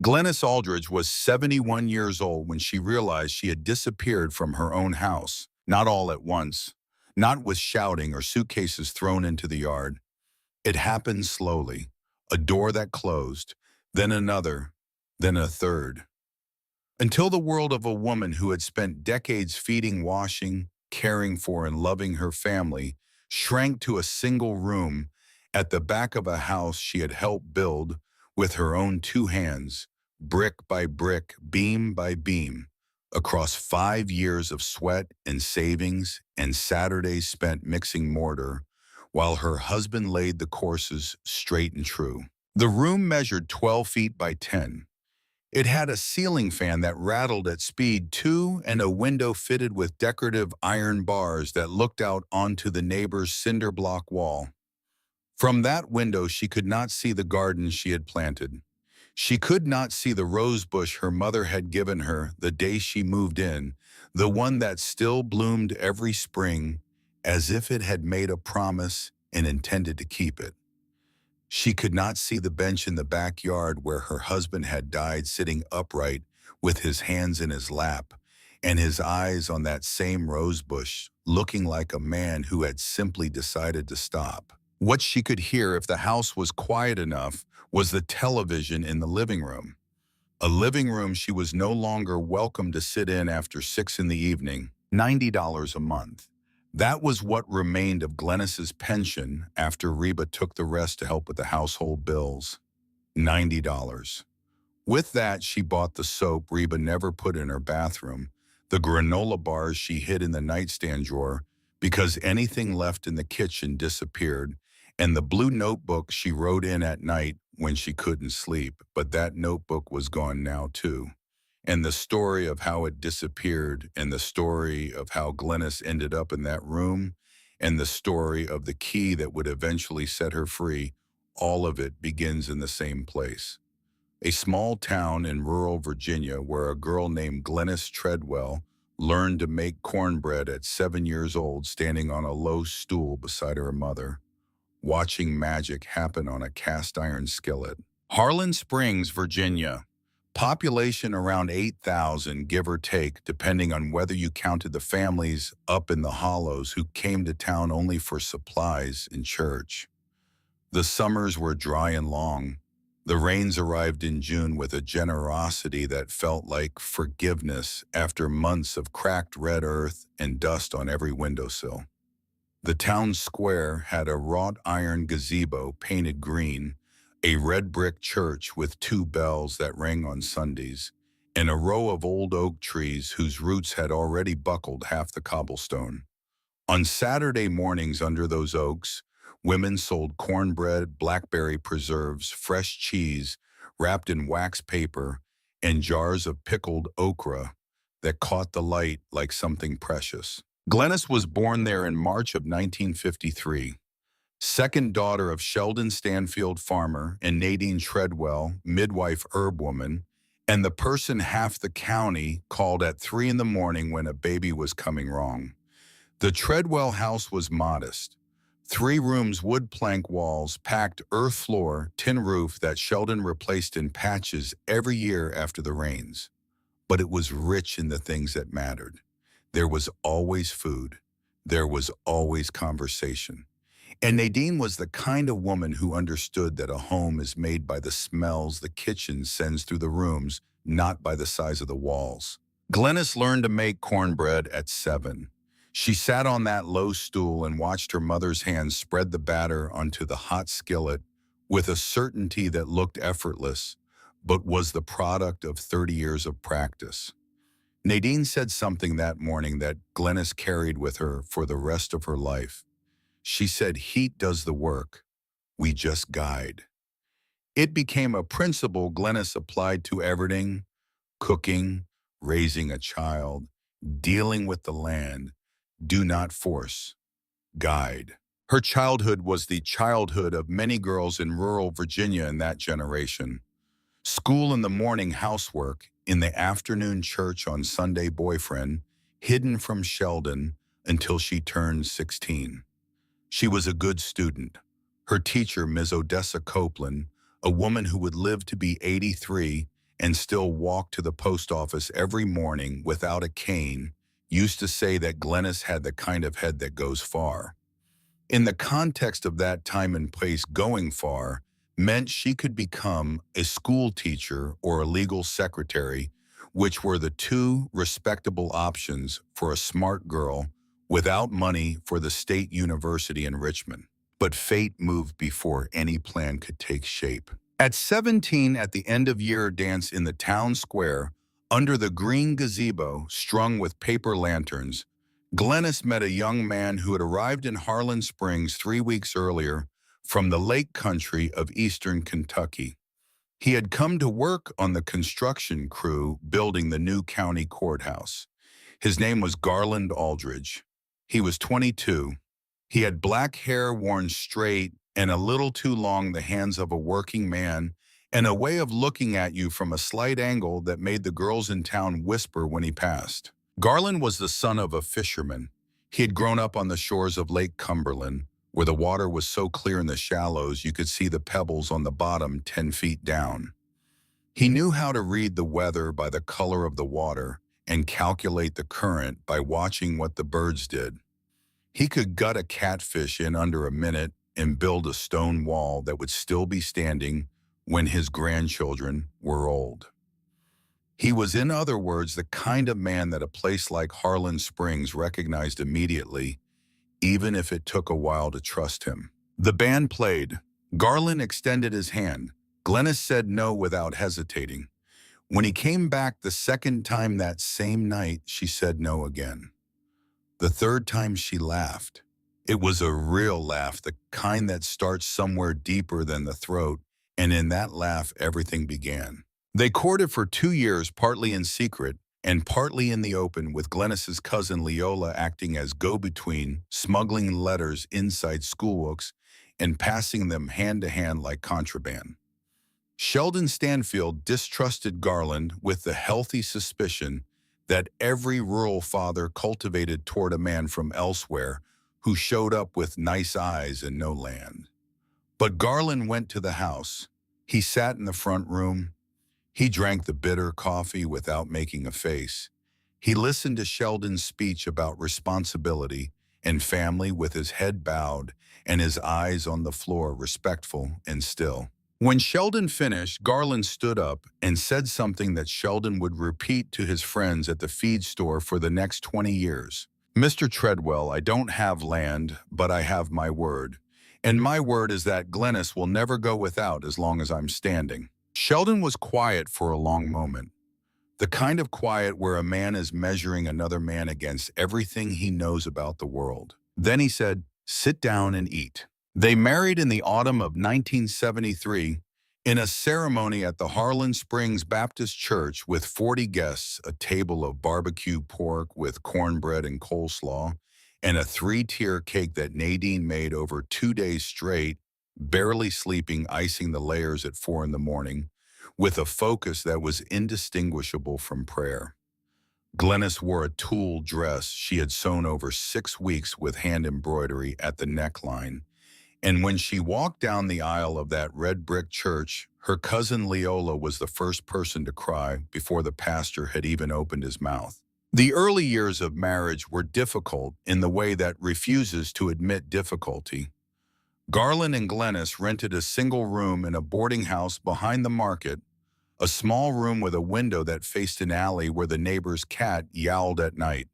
Glenys Aldridge was 71 years old when she realized she had disappeared from her own house, not all at once, not with shouting or suitcases thrown into the yard. It happened slowly, a door that closed, then another, then a third, until the world of a woman who had spent decades feeding, washing, caring for, and loving her family shrank to a single room at the back of a house she had helped build with her own two hands, brick by brick, beam by beam, across 5 years of sweat and savings and Saturdays spent mixing mortar, while her husband laid the courses straight and true. The room measured 12 feet by 10. It had a ceiling fan that rattled at speed 2 and a window fitted with decorative iron bars that looked out onto the neighbor's cinder block wall. From that window, she could not see the garden she had planted. She could not see the rose bush her mother had given her the day she moved in, the one that still bloomed every spring as if it had made a promise and intended to keep it. She could not see the bench in the backyard where her husband had died, sitting upright with his hands in his lap and his eyes on that same rose bush, looking like a man who had simply decided to stop. What she could hear, if the house was quiet enough, was the television in the living room. A living room she was no longer welcome to sit in after 6 in the evening, $90 a month. That was what remained of Glenys's pension after Reba took the rest to help with the household bills. $90. With that, she bought the soap Reba never put in her bathroom, the granola bars she hid in the nightstand drawer because anything left in the kitchen disappeared, and the blue notebook she wrote in at night when she couldn't sleep, but that notebook was gone now too. And the story of how it disappeared, and the story of how Glenys ended up in that room, and the story of the key that would eventually set her free, all of it begins in the same place. A small town in rural Virginia where a girl named Glenys Treadwell learned to make cornbread at 7 years old, standing on a low stool beside her mother, watching magic happen on a cast iron skillet. Harlan Springs, Virginia. Population around 8,000, give or take, depending on whether you counted the families up in the hollows who came to town only for supplies and church. The summers were dry and long. The rains arrived in June with a generosity that felt like forgiveness after months of cracked red earth and dust on every windowsill. The town square had a wrought iron gazebo painted green, a red brick church with 2 bells that rang on Sundays, and a row of old oak trees whose roots had already buckled half the cobblestone. On Saturday mornings under those oaks, women sold cornbread, blackberry preserves, fresh cheese wrapped in wax paper, and jars of pickled okra that caught the light like something precious. Glenys was born there in March of 1953. Second daughter of Sheldon Stanfield, farmer, and Nadine Treadwell, midwife herb woman, and the person half the county called at 3 in the morning when a baby was coming wrong. The Treadwell house was modest. 3 rooms, wood plank walls, packed earth floor, tin roof that Sheldon replaced in patches every year after the rains. But it was rich in the things that mattered. There was always food. There was always conversation. And Nadine was the kind of woman who understood that a home is made by the smells the kitchen sends through the rooms, not by the size of the walls. Glenys learned to make cornbread at 7. She sat on that low stool and watched her mother's hands spread the batter onto the hot skillet with a certainty that looked effortless, but was the product of 30 years of practice. Nadine said something that morning that Glenys carried with her for the rest of her life. She said, "Heat does the work. We just guide." It became a principle Glenys applied to everything: cooking, raising a child, dealing with the land. Do not force, guide. Her childhood was the childhood of many girls in rural Virginia in that generation. School in the morning, housework, in the afternoon church on Sunday, boyfriend, hidden from Sheldon until she turned 16. She was a good student. Her teacher, Ms. Odessa Copeland, a woman who would live to be 83 and still walked to the post office every morning without a cane, used to say that Glennis had the kind of head that goes far. In the context of that time and place, going far meant she could become a school teacher or a legal secretary, which were the two respectable options for a smart girl without money for the state university in Richmond. But fate moved before any plan could take shape. At 17, at the end-of-year dance in the town square, under the green gazebo strung with paper lanterns, Glennis met a young man who had arrived in Harlan Springs 3 weeks earlier from the lake country of eastern Kentucky. He had come to work on the construction crew building the new county courthouse. His name was Garland Aldridge. He was 22. He had black hair worn straight and a little too long, the hands of a working man, and a way of looking at you from a slight angle that made the girls in town whisper when he passed. Garland was the son of a fisherman. He had grown up on the shores of Lake Cumberland, where the water was so clear in the shallows you could see the pebbles on the bottom 10 feet down. He knew how to read the weather by the color of the water and calculate the current by watching what the birds did. He could gut a catfish in under a minute and build a stone wall that would still be standing when his grandchildren were old. He was, in other words, the kind of man that a place like Harlan Springs recognized immediately, even if it took a while to trust him. The band played. Garland extended his hand. Glennis said no without hesitating. When he came back the second time that same night, she said no again. The third time she laughed. It was a real laugh, the kind that starts somewhere deeper than the throat, and in that laugh everything began. They courted for 2 years, partly in secret and partly in the open, with Glennis's cousin Leola acting as go-between, smuggling letters inside schoolbooks and passing them hand to hand like contraband. Sheldon Stanfield distrusted Garland with the healthy suspicion that every rural father cultivated toward a man from elsewhere who showed up with nice eyes and no land. But Garland went to the house. He sat in the front room. He drank the bitter coffee without making a face. He listened to Sheldon's speech about responsibility and family with his head bowed and his eyes on the floor, respectful and still. When Sheldon finished, Garland stood up and said something that Sheldon would repeat to his friends at the feed store for the next 20 years. "Mr. Treadwell, I don't have land, but I have my word. And my word is that Glennis will never go without as long as I'm standing." Sheldon was quiet for a long moment. The kind of quiet where a man is measuring another man against everything he knows about the world. Then he said, "Sit down and eat." They married in the autumn of 1973 in a ceremony at the Harlan Springs Baptist Church with 40 guests, a table of barbecue pork with cornbread and coleslaw, and a 3-tier cake that Nadine made over 2 days straight, barely sleeping, icing the layers at 4 in the morning, with a focus that was indistinguishable from prayer. Glennis wore a tulle dress she had sewn over 6 weeks with hand embroidery at the neckline. And when she walked down the aisle of that red brick church, her cousin Leola was the first person to cry before the pastor had even opened his mouth. The early years of marriage were difficult in the way that refuses to admit difficulty. Garland and Glennis rented a single room in a boarding house behind the market, a small room with a window that faced an alley where the neighbor's cat yowled at night.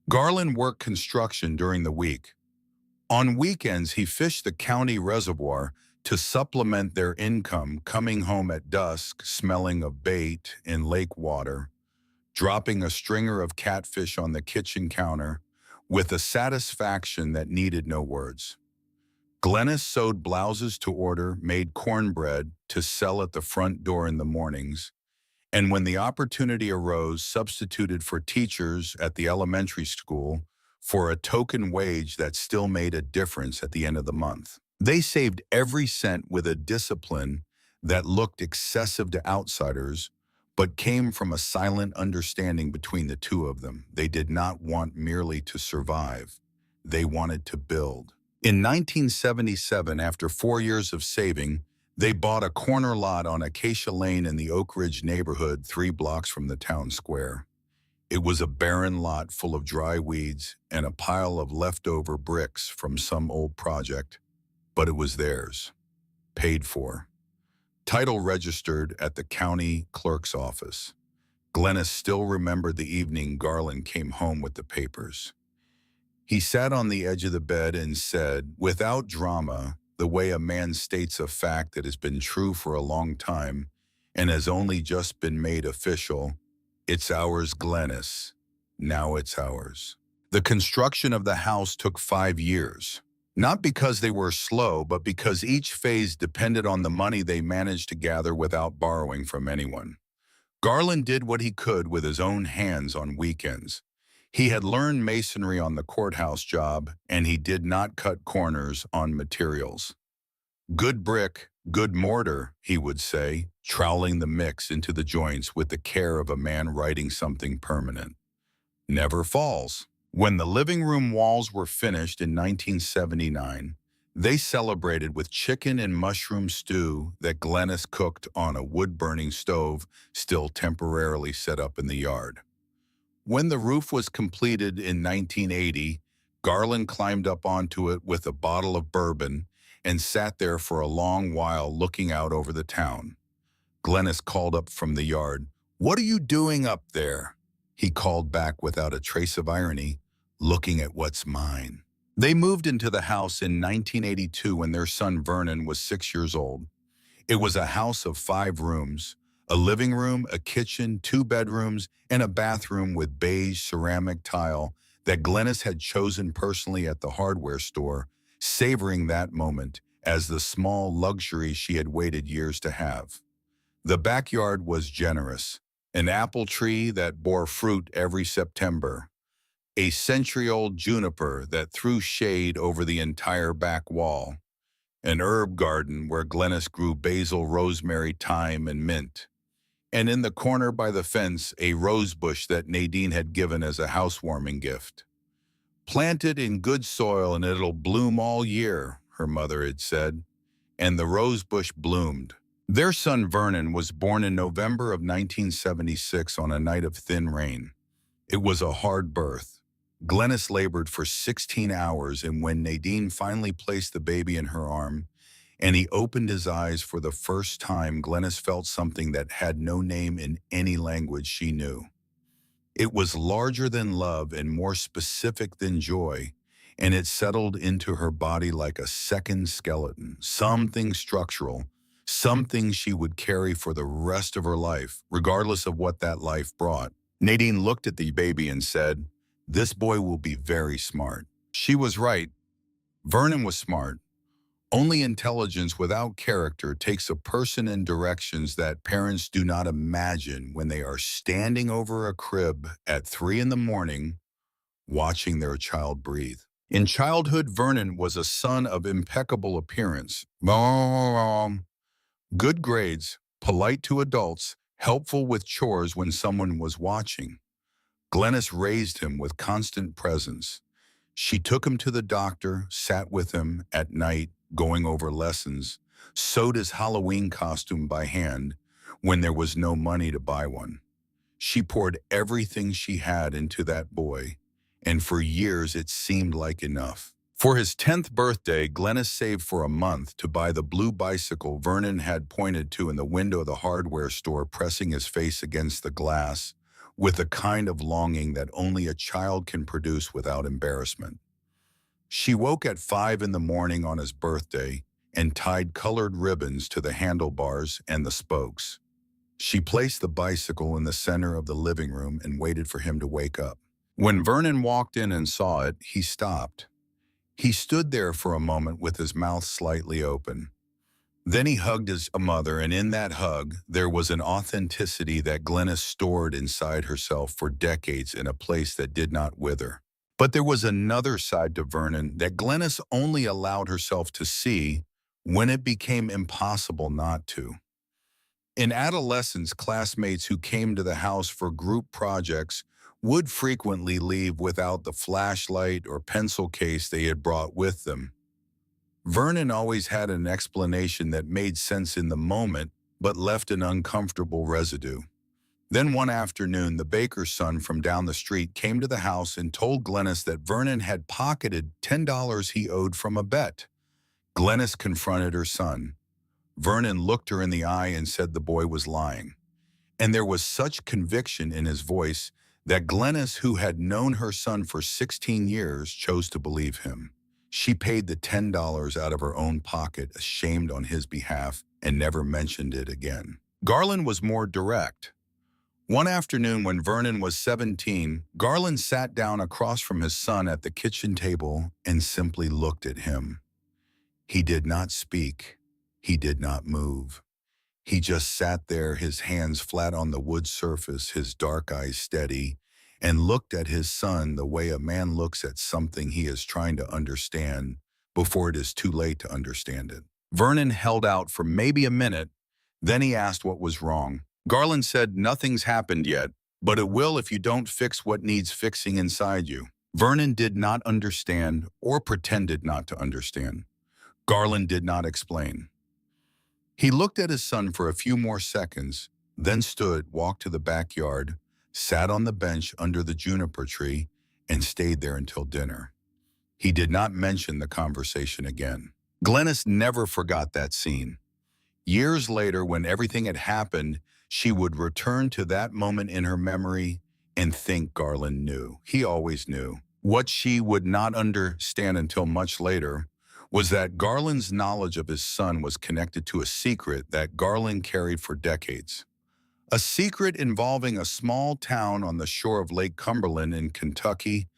Garland worked construction during the week. On weekends, he fished the county reservoir to supplement their income, coming home at dusk, smelling of bait in lake water, dropping a stringer of catfish on the kitchen counter with a satisfaction that needed no words. Glennis sewed blouses to order, made cornbread to sell at the front door in the mornings, and when the opportunity arose, substituted for teachers at the elementary school for a token wage that still made a difference at the end of the month. They saved every cent with a discipline that looked excessive to outsiders, but came from a silent understanding between the two of them. They did not want merely to survive. They wanted to build. In 1977, after 4 years of saving, They bought a corner lot on Acacia Lane in the Oak Ridge neighborhood 3 blocks from the town square. It was a barren lot full of dry weeds and a pile of leftover bricks from some old project, but it was theirs, paid for. Title registered at the county clerk's office. Glennis still remembered the evening Garland came home with the papers. He sat on the edge of the bed and said, without drama, the way a man states a fact that has been true for a long time and has only just been made official, "It's ours, Glennis. Now it's ours." The construction of the house took 5 years. Not because they were slow, but because each phase depended on the money they managed to gather without borrowing from anyone. Garland did what he could with his own hands on weekends. He had learned masonry on the courthouse job, and he did not cut corners on materials. "Good brick, good mortar," he would say, troweling the mix into the joints with the care of a man writing something permanent. "Never falls." When the living room walls were finished in 1979, they celebrated with chicken and mushroom stew that Glennis cooked on a wood-burning stove still temporarily set up in the yard. When the roof was completed in 1980, Garland climbed up onto it with a bottle of bourbon and sat there for a long while looking out over the town. Glennis called up from the yard. "What are you doing up there?" He called back without a trace of irony, "Looking at what's mine." They moved into the house in 1982 when their son Vernon was 6 years old. It was a house of 5 rooms, a living room, a kitchen, 2 bedrooms, and a bathroom with beige ceramic tile that Glennis had chosen personally at the hardware store, savoring that moment as the small luxury she had waited years to have. The backyard was generous, an apple tree that bore fruit every September, a century-old juniper that threw shade over the entire back wall, an herb garden where Glennis grew basil, rosemary, thyme, and mint, and in the corner by the fence, a rose bush that Nadine had given as a housewarming gift. "Plant it in good soil and it'll bloom all year," her mother had said, and the rose bush bloomed. Their son Vernon was born in November of 1976 on a night of thin rain. It was a hard birth. Glennis labored for 16 hours, and when Nadine finally placed the baby in her arm and he opened his eyes for the first time, Glennis felt something that had no name in any language she knew. It was larger than love and more specific than joy, and it settled into her body like a second skeleton, something structural, something she would carry for the rest of her life, regardless of what that life brought. Nadine looked at the baby and said, "This boy will be very smart." She was right. Vernon was smart. Only intelligence without character takes a person in directions that parents do not imagine when they are standing over a crib at 3 in the morning watching their child breathe. In childhood, Vernon was a son of impeccable appearance, good grades, polite to adults, helpful with chores when someone was watching. Glennis raised him with constant presence. She took him to the doctor, sat with him at night, going over lessons, sewed his Halloween costume by hand when there was no money to buy one. She poured everything she had into that boy, and for years it seemed like enough. For his 10th birthday, Glennis saved for a month to buy the blue bicycle Vernon had pointed to in the window of the hardware store, pressing his face against the glass with the kind of longing that only a child can produce without embarrassment. She woke at 5 in the morning on his birthday and tied colored ribbons to the handlebars and the spokes. She placed the bicycle in the center of the living room and waited for him to wake up. When Vernon walked in and saw it, he stopped. He stood there for a moment with his mouth slightly open. Then he hugged his mother, and in that hug, there was an authenticity that Glennis stored inside herself for decades in a place that did not wither. But there was another side to Vernon that Glennis only allowed herself to see when it became impossible not to. In adolescence, classmates who came to the house for group projects would frequently leave without the flashlight or pencil case they had brought with them. Vernon always had an explanation that made sense in the moment, but left an uncomfortable residue. Then one afternoon, the baker's son from down the street came to the house and told Glennis that Vernon had pocketed $10 he owed from a bet. Glennis confronted her son. Vernon looked her in the eye and said the boy was lying. And there was such conviction in his voice that Glennis, who had known her son for 16 years, chose to believe him. She paid the $10 out of her own pocket, ashamed on his behalf, and never mentioned it again. Garland was more direct. One afternoon when Vernon was 17, Garland sat down across from his son at the kitchen table and simply looked at him. He did not speak. He did not move. He just sat there, his hands flat on the wood surface, his dark eyes steady, and looked at his son the way a man looks at something he is trying to understand before it is too late to understand it. Vernon held out for maybe a minute. Then he asked what was wrong. Garland said, "Nothing's happened yet, but it will if you don't fix what needs fixing inside you." Vernon did not understand or pretended not to understand. Garland did not explain. He looked at his son for a few more seconds, then stood, walked to the backyard, sat on the bench under the juniper tree, and stayed there until dinner. He did not mention the conversation again. Glennis never forgot that scene. Years later, when everything had happened, she would return to that moment in her memory and think Garland knew. He always knew. What she would not understand until much later was that Garland's knowledge of his son was connected to a secret that Garland carried for decades. A secret involving a small town on the shore of Lake Cumberland in Kentucky,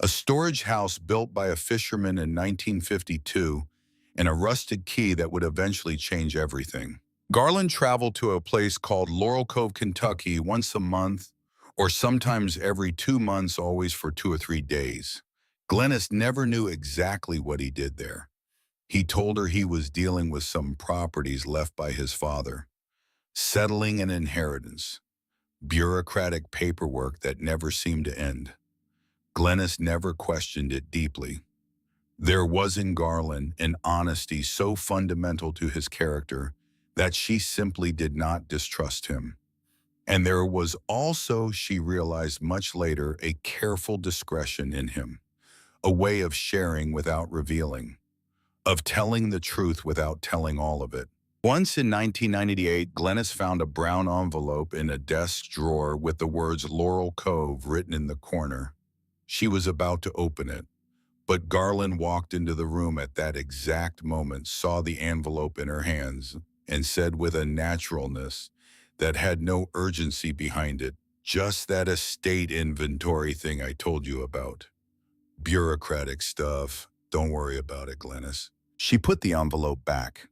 a storage house built by a fisherman in 1952, and a rusted key that would eventually change everything. Garland traveled to a place called Laurel Cove, Kentucky once a month, or sometimes every 2 months, always for 2 or 3 days. Glennis never knew exactly what he did there. He told her he was dealing with some properties left by his father, settling an inheritance, bureaucratic paperwork that never seemed to end. Glennis never questioned it deeply. There was in Garland an honesty so fundamental to his character that she simply did not distrust him. And there was also, she realized much later, a careful discretion in him, a way of sharing without revealing, of telling the truth without telling all of it. Once in 1998, Glennis found a brown envelope in a desk drawer with the words Laurel Cove written in the corner. She was about to open it, but Garland walked into the room at that exact moment, saw the envelope in her hands, and said with a naturalness that had no urgency behind it, "Just that estate inventory thing I told you about. Bureaucratic stuff. Don't worry about it, Glennis." She put the envelope back,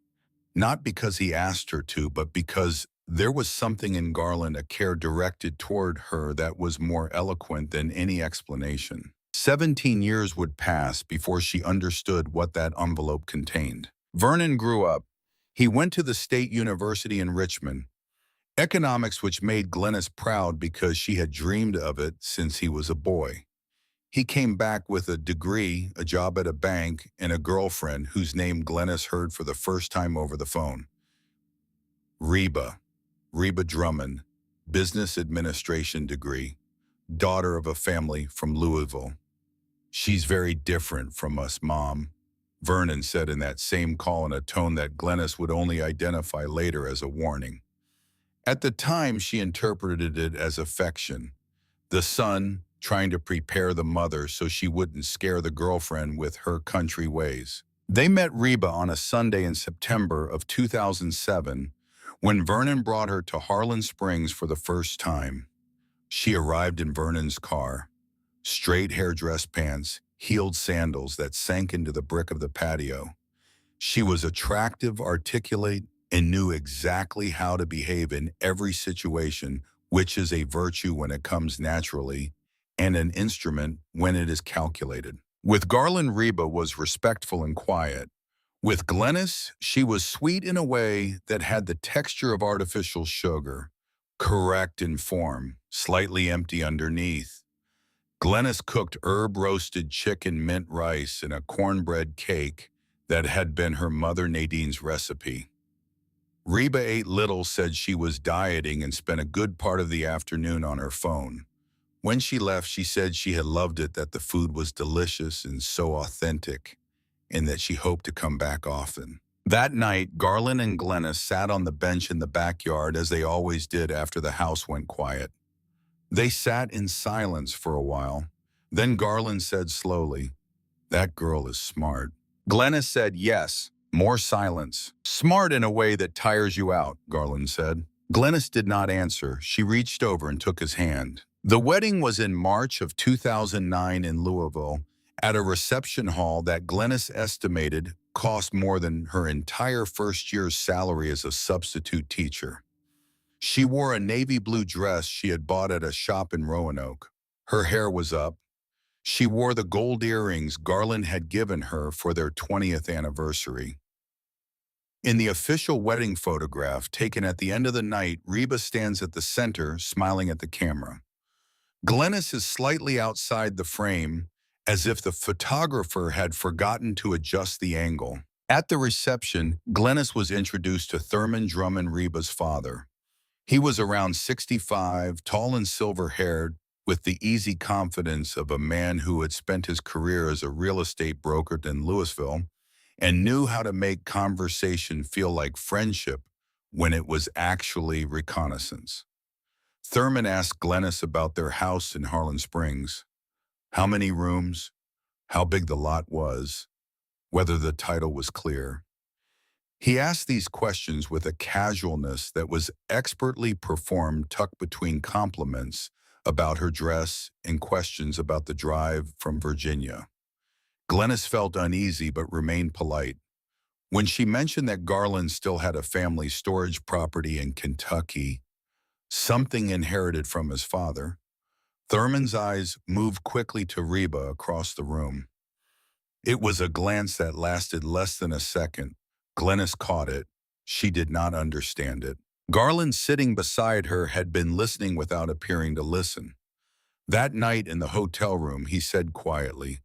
not because he asked her to, but because there was something in Garland, a care directed toward her that was more eloquent than any explanation. 17 years would pass before she understood what that envelope contained. Vernon grew up. He went to the State University in Richmond, economics, which made Glennis proud because she had dreamed of it since he was a boy. He came back with a degree, a job at a bank, and a girlfriend whose name Glennis heard for the first time over the phone. Reba Drummond, business administration degree, daughter of a family from Louisville. "She's very different from us, Mom," Vernon said in that same call in a tone that Glennis would only identify later as a warning. At the time, she interpreted it as affection. The son trying to prepare the mother so she wouldn't scare the girlfriend with her country ways. They met Reba on a Sunday in September of 2007 when Vernon brought her to Harlan Springs for the first time. She arrived in Vernon's car, straight hair dress pants, heeled sandals that sank into the brick of the patio. She was attractive, articulate, and knew exactly how to behave in every situation, which is a virtue when it comes naturally, and an instrument when it is calculated. With Garland, Reba was respectful and quiet. With Glennis, she was sweet in a way that had the texture of artificial sugar, correct in form, slightly empty underneath. Glennis cooked herb-roasted chicken, mint rice, and a cornbread cake that had been her mother Nadine's recipe. Reba ate little, said she was dieting, and spent a good part of the afternoon on her phone. When she left, she said she had loved it, that the food was delicious and so authentic, and that she hoped to come back often. That night, Garland and Glennis sat on the bench in the backyard as they always did after the house went quiet. They sat in silence for a while. Then Garland said slowly, "That girl is smart." Glennis said, "Yes." More silence. "Smart in a way that tires you out," Garland said. Glennis did not answer. She reached over and took his hand. The wedding was in March of 2009 in Louisville, at a reception hall that Glennis estimated cost more than her entire first year's salary as a substitute teacher. She wore a navy blue dress she had bought at a shop in Roanoke. Her hair was up. She wore the gold earrings Garland had given her for their 20th anniversary. In the official wedding photograph taken at the end of the night, Reba stands at the center, smiling at the camera. Glennis is slightly outside the frame, as if the photographer had forgotten to adjust the angle. At the reception, Glennis was introduced to Thurman Drummond, Reba's father. He was around 65, tall and silver-haired, with the easy confidence of a man who had spent his career as a real estate broker in Louisville and knew how to make conversation feel like friendship when it was actually reconnaissance. Thurman asked Glennis about their house in Harlan Springs, how many rooms, how big the lot was, whether the title was clear. He asked these questions with a casualness that was expertly performed, tucked between compliments about her dress and questions about the drive from Virginia. Glennis felt uneasy but remained polite. When she mentioned that Garland still had a family storage property in Kentucky, something inherited from his father, Thurman's eyes moved quickly to Reba across the room. It was a glance that lasted less than a second. Glennis caught it. She did not understand it. Garland, sitting beside her, had been listening without appearing to listen. That night in the hotel room, he said quietly,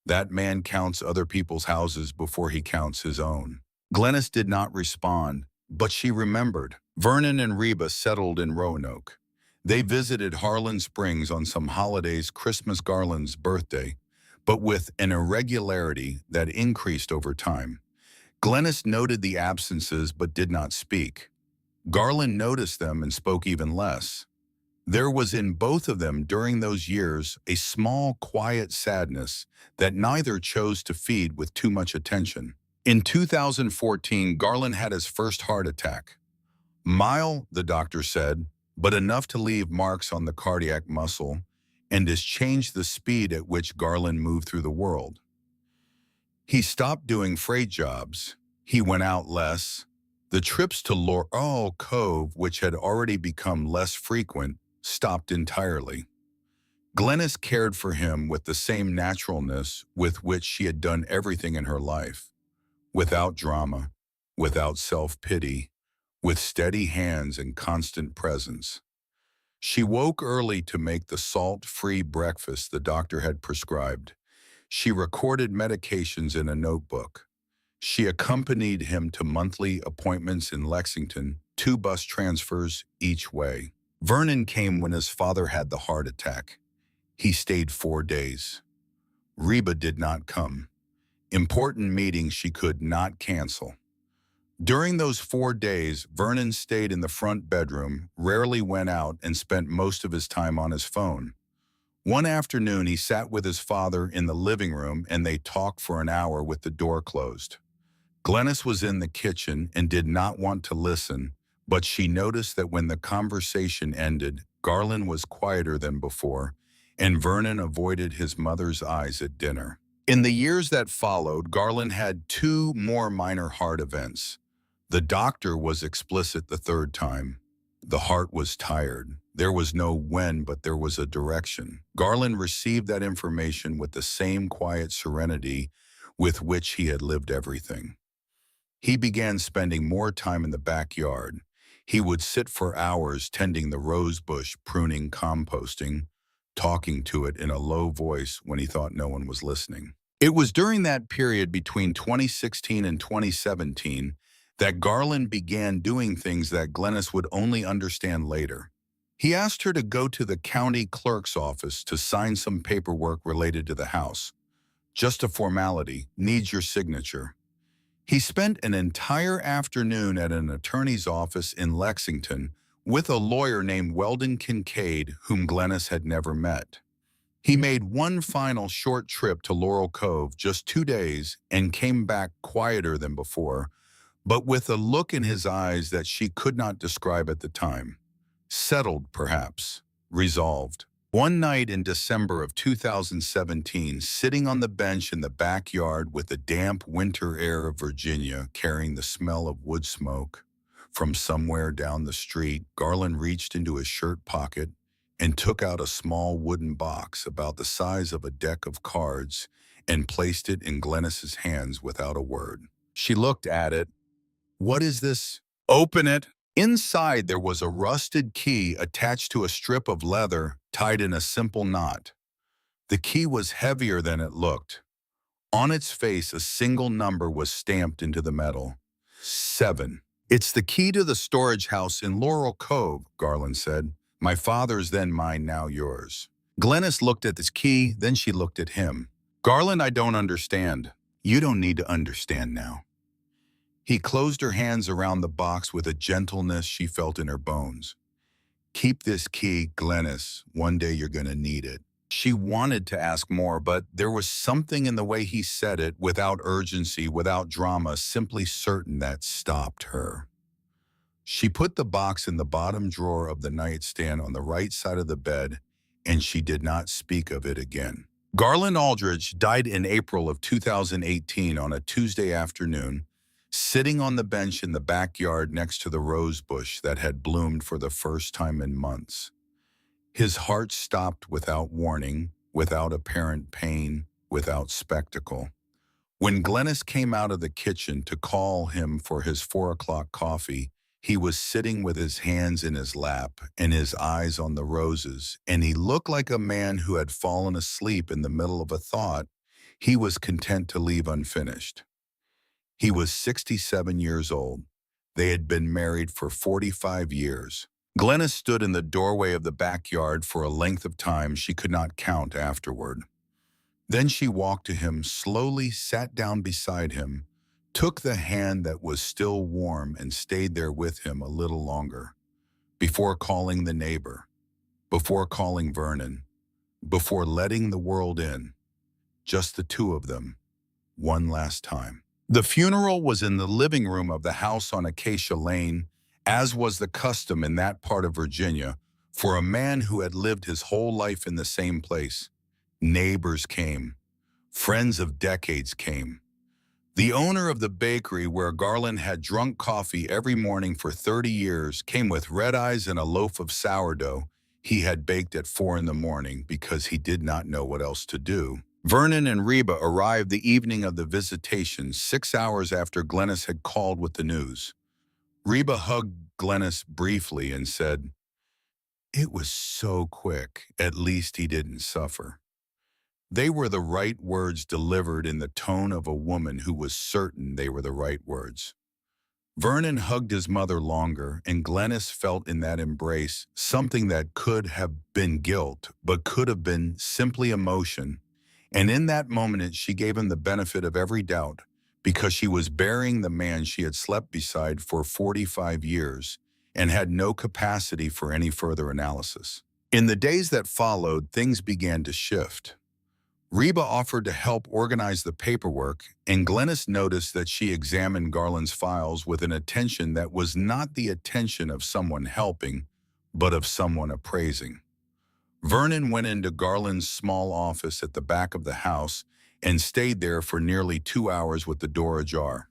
"That man counts other people's houses before he counts his own." Glennis did not respond, but she remembered. Vernon and Reba settled in Roanoke. They visited Harlan Springs on some holidays, Christmas, Garland's birthday, but with an irregularity that increased over time. Glennis noted the absences but did not speak. Garland noticed them and spoke even less. There was in both of them during those years a small, quiet sadness that neither chose to feed with too much attention. In 2014, Garland had his first heart attack. Mild, the doctor said, but enough to leave marks on the cardiac muscle and has changed the speed at which Garland moved through the world. He stopped doing freight jobs. He went out less. The trips to Laurel Cove, which had already become less frequent, stopped entirely. Glennis cared for him with the same naturalness with which she had done everything in her life, without drama, without self-pity, with steady hands and constant presence. She woke early to make the salt-free breakfast the doctor had prescribed. She recorded medications in a notebook. She accompanied him to monthly appointments in Lexington, 2 bus transfers each way. Vernon came when his father had the heart attack. He stayed 4 days. Reba did not come. Important meetings she could not cancel. During those 4 days, Vernon stayed in the front bedroom, rarely went out, and spent most of his time on his phone. One afternoon, he sat with his father in the living room and they talked for an hour with the door closed. Glennis was in the kitchen and did not want to listen, but she noticed that when the conversation ended, Garland was quieter than before, and Vernon avoided his mother's eyes at dinner. In the years that followed, Garland had 2 more minor heart events. The doctor was explicit the 3rd time. The heart was tired. There was no when, but there was a direction. Garland received that information with the same quiet serenity with which he had lived everything. He began spending more time in the backyard. He would sit for hours tending the rose bush, pruning, composting, talking to it in a low voice when he thought no one was listening. It was during that period between 2016 and 2017 that Garland began doing things that Glennis would only understand later. He asked her to go to the county clerk's office to sign some paperwork related to the house. Just a formality, needs your signature. He spent an entire afternoon at an attorney's office in Lexington with a lawyer named Weldon Kincaid, whom Glennis had never met. He made one final short trip to Laurel Cove, just 2 days, and came back quieter than before, but with a look in his eyes that she could not describe at the time. Settled, perhaps. Resolved. One night in December of 2017, sitting on the bench in the backyard with the damp winter air of Virginia carrying the smell of wood smoke from somewhere down the street, Garland reached into his shirt pocket and took out a small wooden box about the size of a deck of cards and placed it in Glennis's hands without a word. She looked at it. "What is this?" "Open it." Inside there was a rusted key attached to a strip of leather tied in a simple knot. The key was heavier than it looked. On its face, a single number was stamped into the metal. 7. "It's the key to the storage house in Laurel Cove," Garland said. "My father's, then mine, now yours." Glennis looked at this key, then she looked at him. "Garland, I don't understand." "You don't need to understand now." He closed her hands around the box with a gentleness she felt in her bones. "Keep this key, Glennis. One day you're going to need it." She wanted to ask more, but there was something in the way he said it, without urgency, without drama, simply certain, that stopped her. She put the box in the bottom drawer of the nightstand on the right side of the bed, and she did not speak of it again. Garland Aldridge died in April of 2018 on a Tuesday afternoon, sitting on the bench in the backyard next to the rose bush that had bloomed for the first time in months. His heart stopped without warning, without apparent pain, without spectacle. When Glennis came out of the kitchen to call him for his 4 o'clock coffee, he was sitting with his hands in his lap and his eyes on the roses, and he looked like a man who had fallen asleep in the middle of a thought he was content to leave unfinished. He was 67 years old. They had been married for 45 years. Glennis stood in the doorway of the backyard for a length of time she could not count afterward. Then she walked to him slowly, sat down beside him, took the hand that was still warm and stayed there with him a little longer, before calling the neighbor, before calling Vernon, before letting the world in, just the two of them, one last time. The funeral was in the living room of the house on Acacia Lane, as was the custom in that part of Virginia for a man who had lived his whole life in the same place. Neighbors came. Friends of decades came. The owner of the bakery where Garland had drunk coffee every morning for 30 years came with red eyes and a loaf of sourdough he had baked at 4 in the morning because he did not know what else to do. Vernon and Reba arrived the evening of the visitation, 6 hours after Glennis had called with the news. Reba hugged Glennis briefly and said, "It was so quick, at least he didn't suffer." They were the right words delivered in the tone of a woman who was certain they were the right words. Vernon hugged his mother longer, and Glennis felt in that embrace something that could have been guilt, but could have been simply emotion. And in that moment, she gave him the benefit of every doubt, because she was burying the man she had slept beside for 45 years and had no capacity for any further analysis. In the days that followed, things began to shift. Reba offered to help organize the paperwork, and Glennis noticed that she examined Garland's files with an attention that was not the attention of someone helping, but of someone appraising. Vernon went into Garland's small office at the back of the house and stayed there for nearly 2 hours with the door ajar.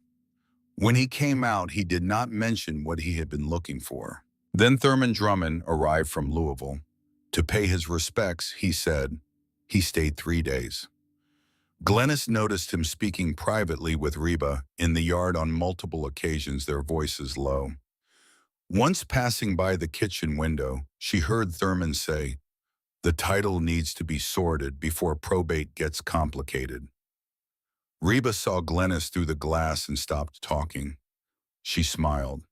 When he came out, he did not mention what he had been looking for. Then Thurman Drummond arrived from Louisville. To pay his respects, he said, he stayed 3 days. Glennis noticed him speaking privately with Reba in the yard on multiple occasions, their voices low. Once passing by the kitchen window, she heard Thurman say, "The title needs to be sorted before probate gets complicated." Reba saw Glennis through the glass and stopped talking. She smiled.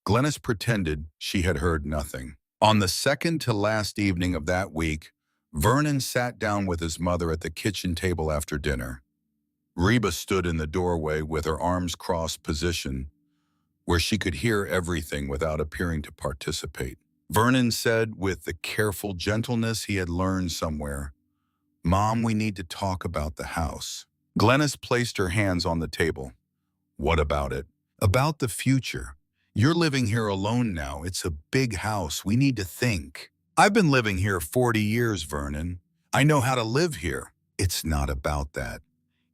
Glennis pretended she had heard nothing. On the second to last evening of that week, Vernon sat down with his mother at the kitchen table after dinner. Reba stood in the doorway with her arms crossed position, where she could hear everything without appearing to participate. Vernon said with the careful gentleness he had learned somewhere, "Mom, we need to talk about the house." Glennis placed her hands on the table. "What about it?" "About the future. You're living here alone now. It's a big house. We need to think." "I've been living here 40 years, Vernon. I know how to live here." "It's not about that."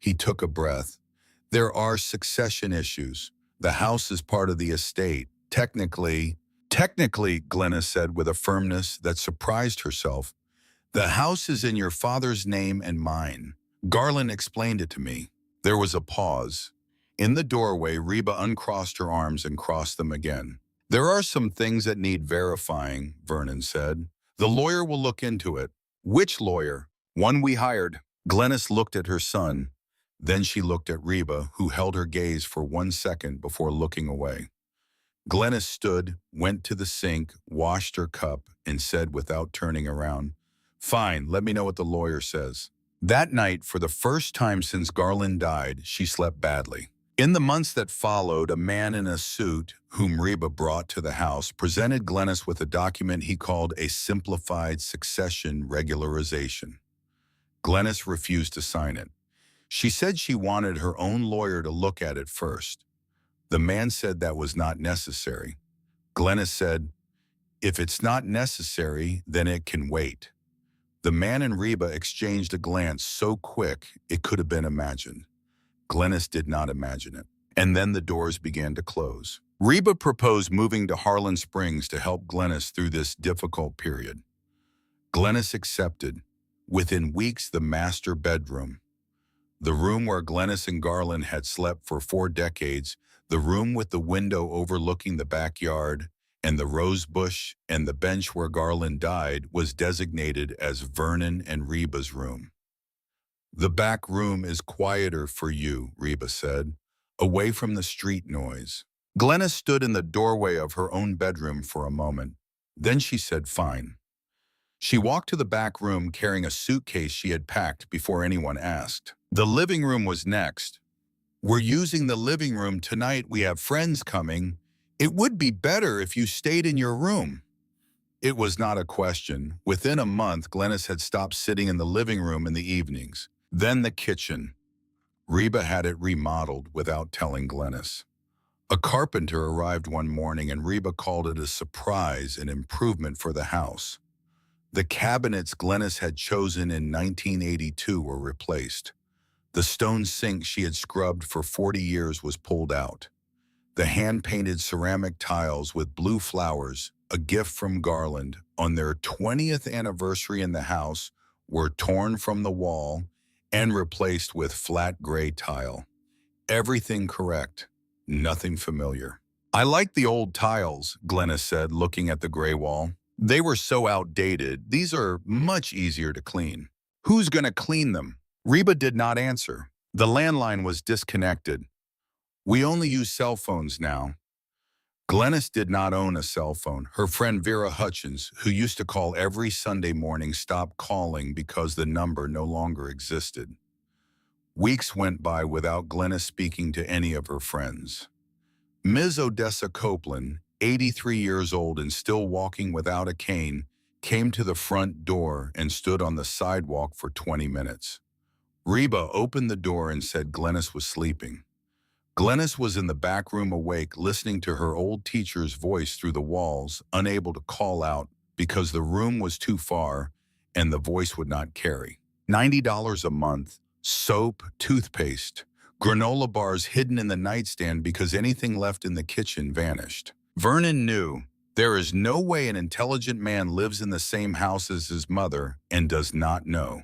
He took a breath. "There are succession issues. The house is part of the estate. Technically, Glennis said with a firmness that surprised herself, "the house is in your father's name and mine. Garland explained it to me." There was a pause. In the doorway, Reba uncrossed her arms and crossed them again. "There are some things that need verifying," Vernon said. "The lawyer will look into it." "Which lawyer?" "One we hired." Glennis looked at her son. Then she looked at Reba, who held her gaze for 1 second before looking away. Glennis stood, went to the sink, washed her cup, and said without turning around, "Fine, let me know what the lawyer says." That night, for the first time since Garland died, she slept badly. In the months that followed, a man in a suit, whom Reba brought to the house, presented Glennis with a document he called a simplified succession regularization. Glennis refused to sign it. She said she wanted her own lawyer to look at it first. The man said that was not necessary. Glennis said, "If it's not necessary, then it can wait." The man and Reba exchanged a glance so quick it could have been imagined. Glennis did not imagine it. And then the doors began to close. Reba proposed moving to Harlan Springs to help Glennis through this difficult period. Glennis accepted. Within weeks, the master bedroom, the room where Glennis and Garland had slept for 4 decades, the room with the window overlooking the backyard, and the rose bush and the bench where Garland died, was designated as Vernon and Reba's room. "The back room is quieter for you," Reba said, "away from the street noise." Glennis stood in the doorway of her own bedroom for a moment. Then she said, "Fine." She walked to the back room carrying a suitcase she had packed before anyone asked. The living room was next. "We're using the living room tonight. We have friends coming. It would be better if you stayed in your room." It was not a question. Within a month, Glennis had stopped sitting in the living room in the evenings. Then the kitchen. Reba had it remodeled without telling Glennis. A carpenter arrived one morning and Reba called it a surprise and improvement for the house. The cabinets Glennis had chosen in 1982 were replaced. The stone sink she had scrubbed for 40 years was pulled out. The hand-painted ceramic tiles with blue flowers, a gift from Garland, on their 20th anniversary in the house, were torn from the wall and replaced with flat gray tile. Everything correct, nothing familiar. "I like the old tiles," Glennis said, looking at the gray wall. "They were so outdated. These are much easier to clean." "Who's gonna clean them?" Reba did not answer. The landline was disconnected. "We only use cell phones now." Glennis did not own a cell phone. Her friend Vera Hutchins, who used to call every Sunday morning, stopped calling because the number no longer existed. Weeks went by without Glennis speaking to any of her friends. Ms. Odessa Copeland, 83 years old and still walking without a cane, came to the front door and stood on the sidewalk for 20 minutes. Reba opened the door and said Glennis was sleeping. Glennis was in the back room awake, listening to her old teacher's voice through the walls, unable to call out because the room was too far and the voice would not carry. $90 a month, soap, toothpaste, granola bars hidden in the nightstand because anything left in the kitchen vanished. Vernon knew there is no way an intelligent man lives in the same house as his mother and does not know.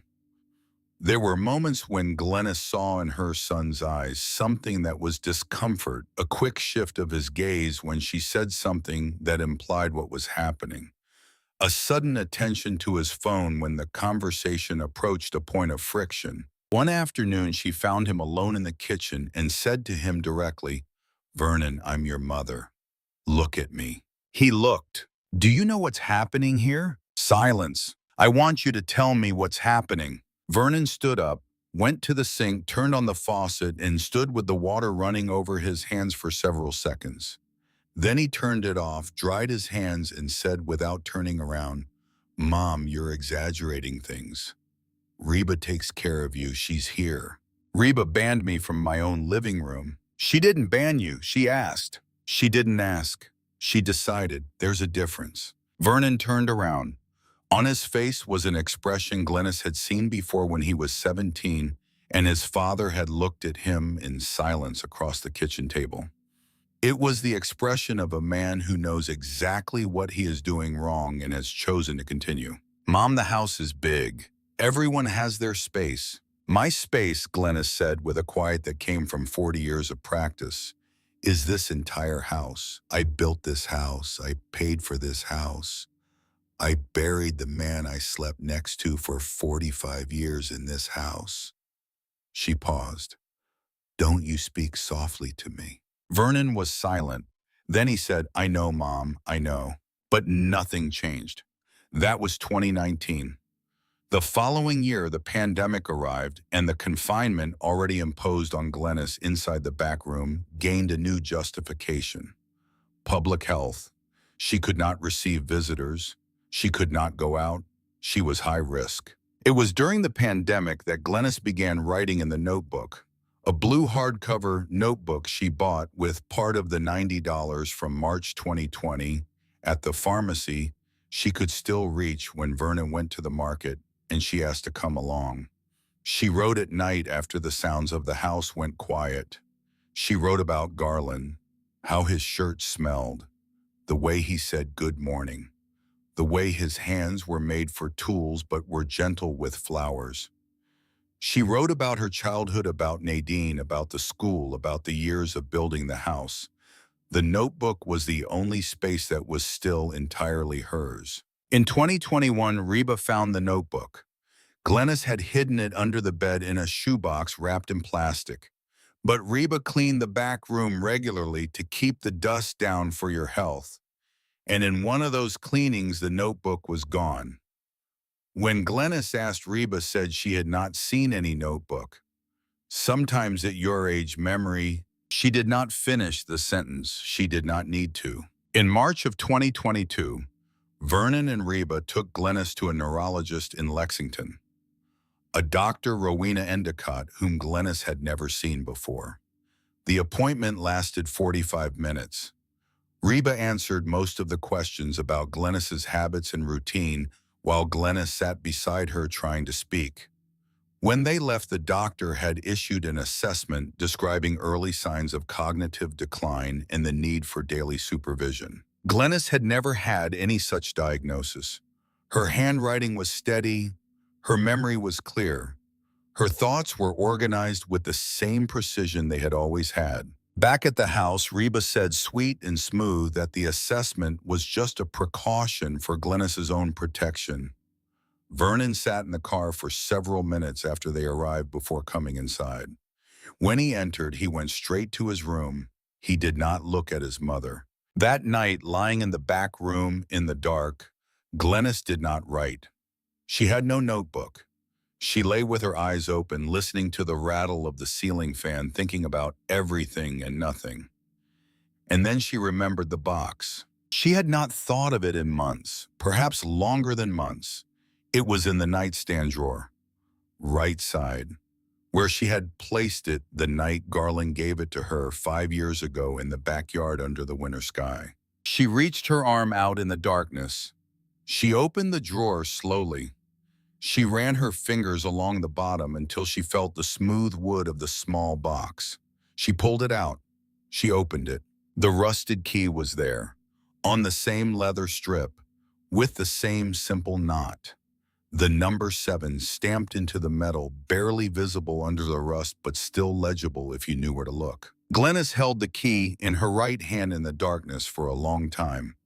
There were moments when Glennis saw in her son's eyes something that was discomfort, a quick shift of his gaze when she said something that implied what was happening, a sudden attention to his phone when the conversation approached a point of friction. One afternoon, she found him alone in the kitchen and said to him directly, "Vernon, I'm your mother. Look at me." He looked. "Do you know what's happening here?" Silence. "I want you to tell me what's happening." Vernon stood up, went to the sink, turned on the faucet, and stood with the water running over his hands for several seconds. Then he turned it off, dried his hands, and said without turning around, "Mom, you're exaggerating things. Reba takes care of you. She's here." "Reba banned me from my own living room." "She didn't ban you. She asked." "She didn't ask. She decided. There's a difference." Vernon turned around. On his face was an expression Glennis had seen before when he was 17, and his father had looked at him in silence across the kitchen table. It was the expression of a man who knows exactly what he is doing wrong and has chosen to continue. "Mom, the house is big. Everyone has their space." "My space," Glennis said with a quiet that came from 40 years of practice, "is this entire house. I built this house. I paid for this house. I buried the man I slept next to for 45 years in this house." She paused. "Don't you speak softly to me." Vernon was silent. Then he said, "I know, Mom, I know." But nothing changed. That was 2019. The following year, the pandemic arrived, and the confinement already imposed on Glennis inside the back room gained a new justification. Public health. She could not receive visitors. She could not go out. She was high risk. It was during the pandemic that Glennis began writing in the notebook, a blue hardcover notebook she bought with part of the $90 from March 2020 at the pharmacy she could still reach when Vernon went to the market and she asked to come along. She wrote at night after the sounds of the house went quiet. She wrote about Garland, how his shirt smelled, the way he said good morning, the way his hands were made for tools but were gentle with flowers. She wrote about her childhood, about Nadine, about the school, about the years of building the house. The notebook was the only space that was still entirely hers. In 2021, Reba found the notebook. Glennis had hidden it under the bed in a shoebox wrapped in plastic. But Reba cleaned the back room regularly to keep the dust down for your health. And in one of those cleanings, the notebook was gone. When Glennis asked, Reba said she had not seen any notebook. "Sometimes at your age, memory..." She did not finish the sentence. She did not need to. In March of 2022, Vernon and Reba took Glennis to a neurologist in Lexington, a Dr. Rowena Endicott, whom Glennis had never seen before. The appointment lasted 45 minutes. Reba answered most of the questions about Glennis's habits and routine while Glennis sat beside her trying to speak. When they left, the doctor had issued an assessment describing early signs of cognitive decline and the need for daily supervision. Glennis had never had any such diagnosis. Her handwriting was steady, her memory was clear, her thoughts were organized with the same precision they had always had. Back at the house, Reba said sweet and smooth that the assessment was just a precaution for Glennis's own protection. Vernon sat in the car for several minutes after they arrived before coming inside. When he entered, he went straight to his room. He did not look at his mother. That night, lying in the back room in the dark, Glennis did not write. She had no notebook. She lay with her eyes open, listening to the rattle of the ceiling fan, thinking about everything and nothing. And then she remembered the box. She had not thought of it in months, perhaps longer than months. It was in the nightstand drawer, right side, where she had placed it the night Garland gave it to her 5 years ago in the backyard under the winter sky. She reached her arm out in the darkness. She opened the drawer slowly. She ran her fingers along the bottom until she felt the smooth wood of the small box. She pulled it out. She opened it. The rusted key was there, on the same leather strip, with the same simple knot. The number 7 stamped into the metal, barely visible under the rust, but still legible if you knew where to look. Glennis held the key in her right hand in the darkness for a long time,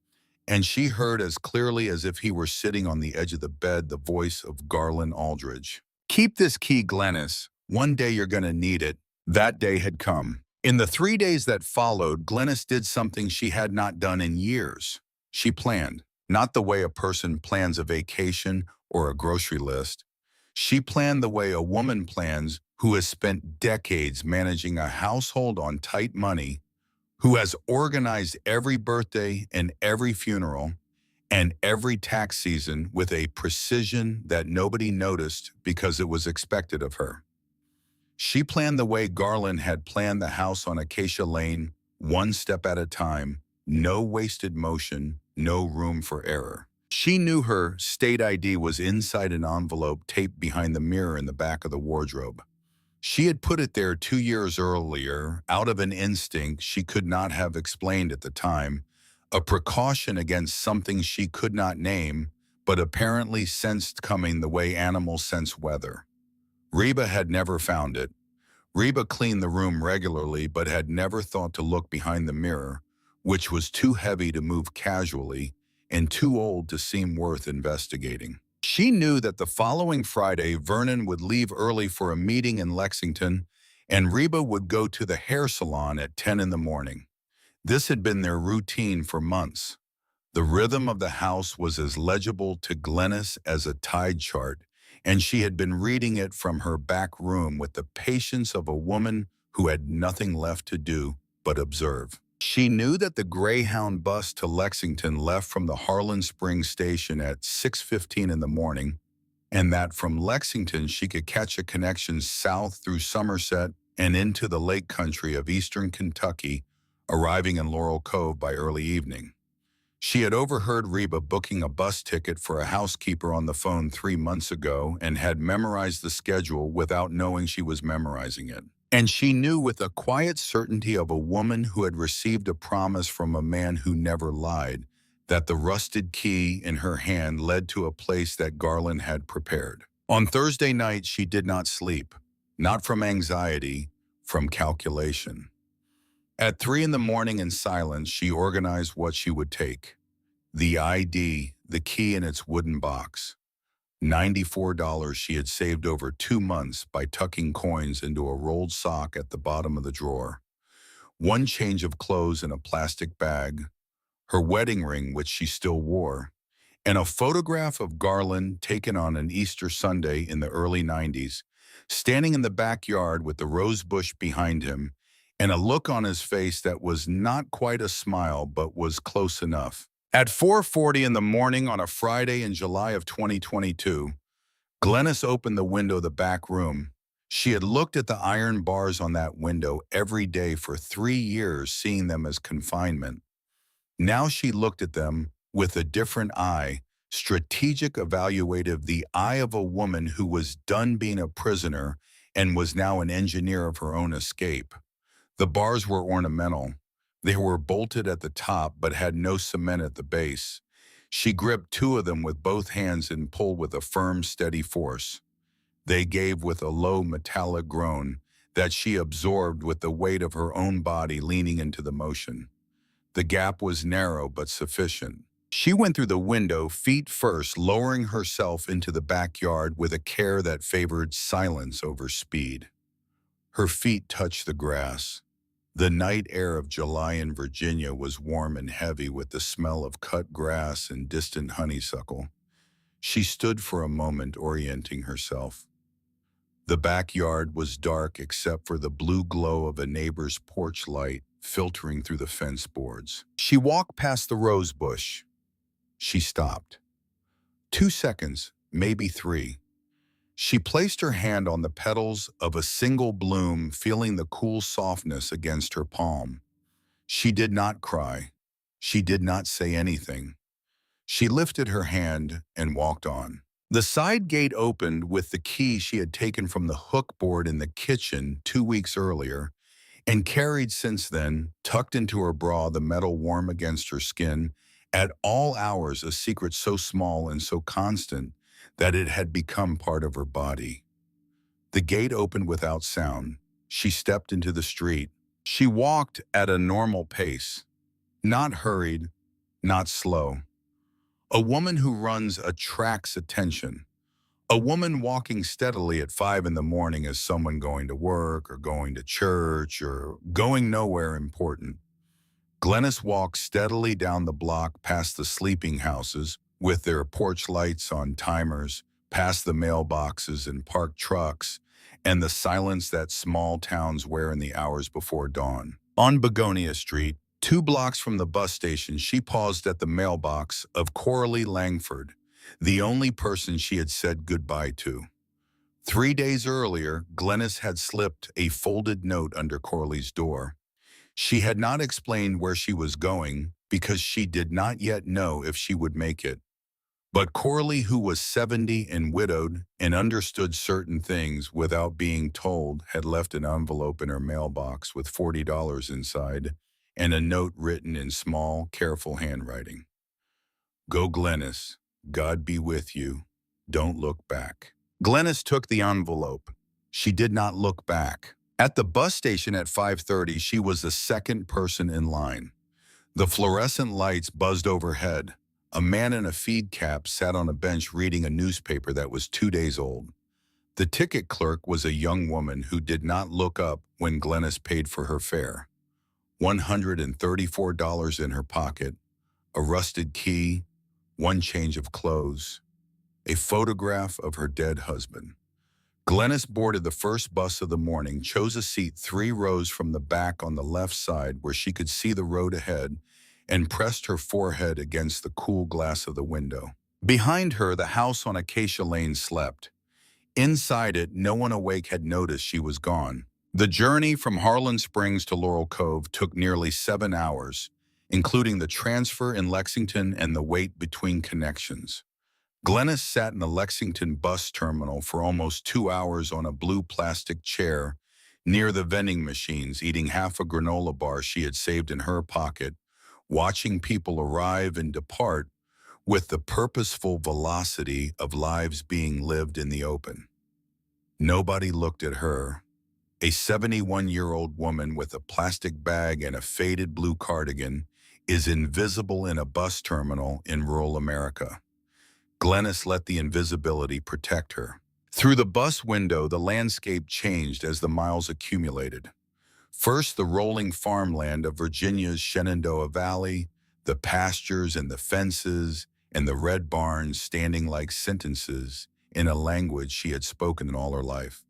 and she heard as clearly as if he were sitting on the edge of the bed the voice of Garland Aldridge. "Keep this key, Glennis. One day you're going to need it. That day had come. In the 3 days that followed, Glennis did something she had not done in years. She planned, not the way a person plans a vacation or a grocery list. She planned the way a woman plans who has spent decades managing a household on tight money, who has organized every birthday and every funeral and every tax season with a precision that nobody noticed because it was expected of her. She planned the way Garland had planned the house on Acacia Lane, one step at a time, no wasted motion, no room for error. She knew her state ID was inside an envelope taped behind the mirror in the back of the wardrobe. She had put it there 2 years earlier, out of an instinct she could not have explained at the time, a precaution against something she could not name, but apparently sensed coming the way animals sense weather. Reba had never found it. Reba cleaned the room regularly but had never thought to look behind the mirror, which was too heavy to move casually and too old to seem worth investigating. She knew that the following Friday, Vernon would leave early for a meeting in Lexington, and Reba would go to the hair salon at 10 in the morning. This had been their routine for months. The rhythm of the house was as legible to Glennis as a tide chart, and she had been reading it from her back room with the patience of a woman who had nothing left to do but observe. She knew that the Greyhound bus to Lexington left from the Harlan Springs station at 6:15 in the morning, and that from Lexington she could catch a connection south through Somerset and into the lake country of eastern Kentucky, arriving in Laurel Cove by early evening. She had overheard Reba booking a bus ticket for a housekeeper on the phone 3 months ago and had memorized the schedule without knowing she was memorizing it. And she knew with the quiet certainty of a woman who had received a promise from a man who never lied that the rusted key in her hand led to a place that Garland had prepared. On Thursday night, she did not sleep, not from anxiety, from calculation. At 3 in the morning in silence, she organized what she would take. The ID, the key in its wooden box. $94 she had saved over 2 months by tucking coins into a rolled sock at the bottom of the drawer. One change of clothes in a plastic bag. Her wedding ring, which she still wore. And a photograph of Garland taken on an Easter Sunday in the early 90s, standing in the backyard with the rose bush behind him, and a look on his face that was not quite a smile but was close enough. At 4:40 in the morning on a Friday in July of 2022, Glennis opened the window of the back room. She had looked at the iron bars on that window every day for 3 years, seeing them as confinement. Now she looked at them with a different eye, strategic, evaluative, the eye of a woman who was done being a prisoner and was now an engineer of her own escape. The bars were ornamental. They were bolted at the top but had no cement at the base. She gripped 2 of them with both hands and pulled with a firm, steady force. They gave with a low metallic groan that she absorbed with the weight of her own body leaning into the motion. The gap was narrow but sufficient. She went through the window, feet first, lowering herself into the backyard with a care that favored silence over speed. Her feet touched the grass. The night air of July in Virginia was warm and heavy with the smell of cut grass and distant honeysuckle. She stood for a moment, orienting herself. The backyard was dark except for the blue glow of a neighbor's porch light filtering through the fence boards. She walked past the rose bush. She stopped. 2 seconds, maybe 3. She placed her hand on the petals of a single bloom, feeling the cool softness against her palm. She did not cry. She did not say anything. She lifted her hand and walked on. The side gate opened with the key she had taken from the hook board in the kitchen 2 weeks earlier and carried since then, tucked into her bra, the metal warm against her skin, at all hours, a secret so small and so constant that it had become part of her body. The gate opened without sound. She stepped into the street. She walked at a normal pace, not hurried, not slow. A woman who runs attracts attention. A woman walking steadily at 5 in the morning as someone going to work or going to church or going nowhere important. Glennis walked steadily down the block past the sleeping houses with their porch lights on timers, past the mailboxes and parked trucks, and the silence that small towns wear in the hours before dawn. On Begonia Street, 2 blocks from the bus station, she paused at the mailbox of Coralie Langford, the only person she had said goodbye to. 3 days earlier, Glennis had slipped a folded note under Coralie's door. She had not explained where she was going because she did not yet know if she would make it. But Coralie, who was 70 and widowed and understood certain things without being told, had left an envelope in her mailbox with $40 inside and a note written in small, careful handwriting. Go, Glennis. God be with you. Don't look back. Glennis took the envelope. She did not look back. At the bus station at 5:30, she was the second person in line. The fluorescent lights buzzed overhead. A man in a feed cap sat on a bench reading a newspaper that was 2 days old. The ticket clerk was a young woman who did not look up when Glennis paid for her fare. $134 in her pocket, a rusted key, one change of clothes, a photograph of her dead husband. Glennis boarded the first bus of the morning, chose a seat 3 rows from the back on the left side where she could see the road ahead, and pressed her forehead against the cool glass of the window. Behind her, the house on Acacia Lane slept. Inside it, no one awake had noticed she was gone. The journey from Harlan Springs to Laurel Cove took nearly 7 hours, including the transfer in Lexington and the wait between connections. Glennis sat in the Lexington bus terminal for almost 2 hours on a blue plastic chair near the vending machines, eating half a granola bar she had saved in her pocket, watching people arrive and depart with the purposeful velocity of lives being lived in the open. Nobody looked at her. A 71-year-old woman with a plastic bag and a faded blue cardigan is invisible in a bus terminal in rural America. Glennis let the invisibility protect her. Through the bus window, the landscape changed as the miles accumulated. First, the rolling farmland of Virginia's Shenandoah Valley, the pastures and the fences, and the red barns standing like sentences in a language she had spoken in all her life.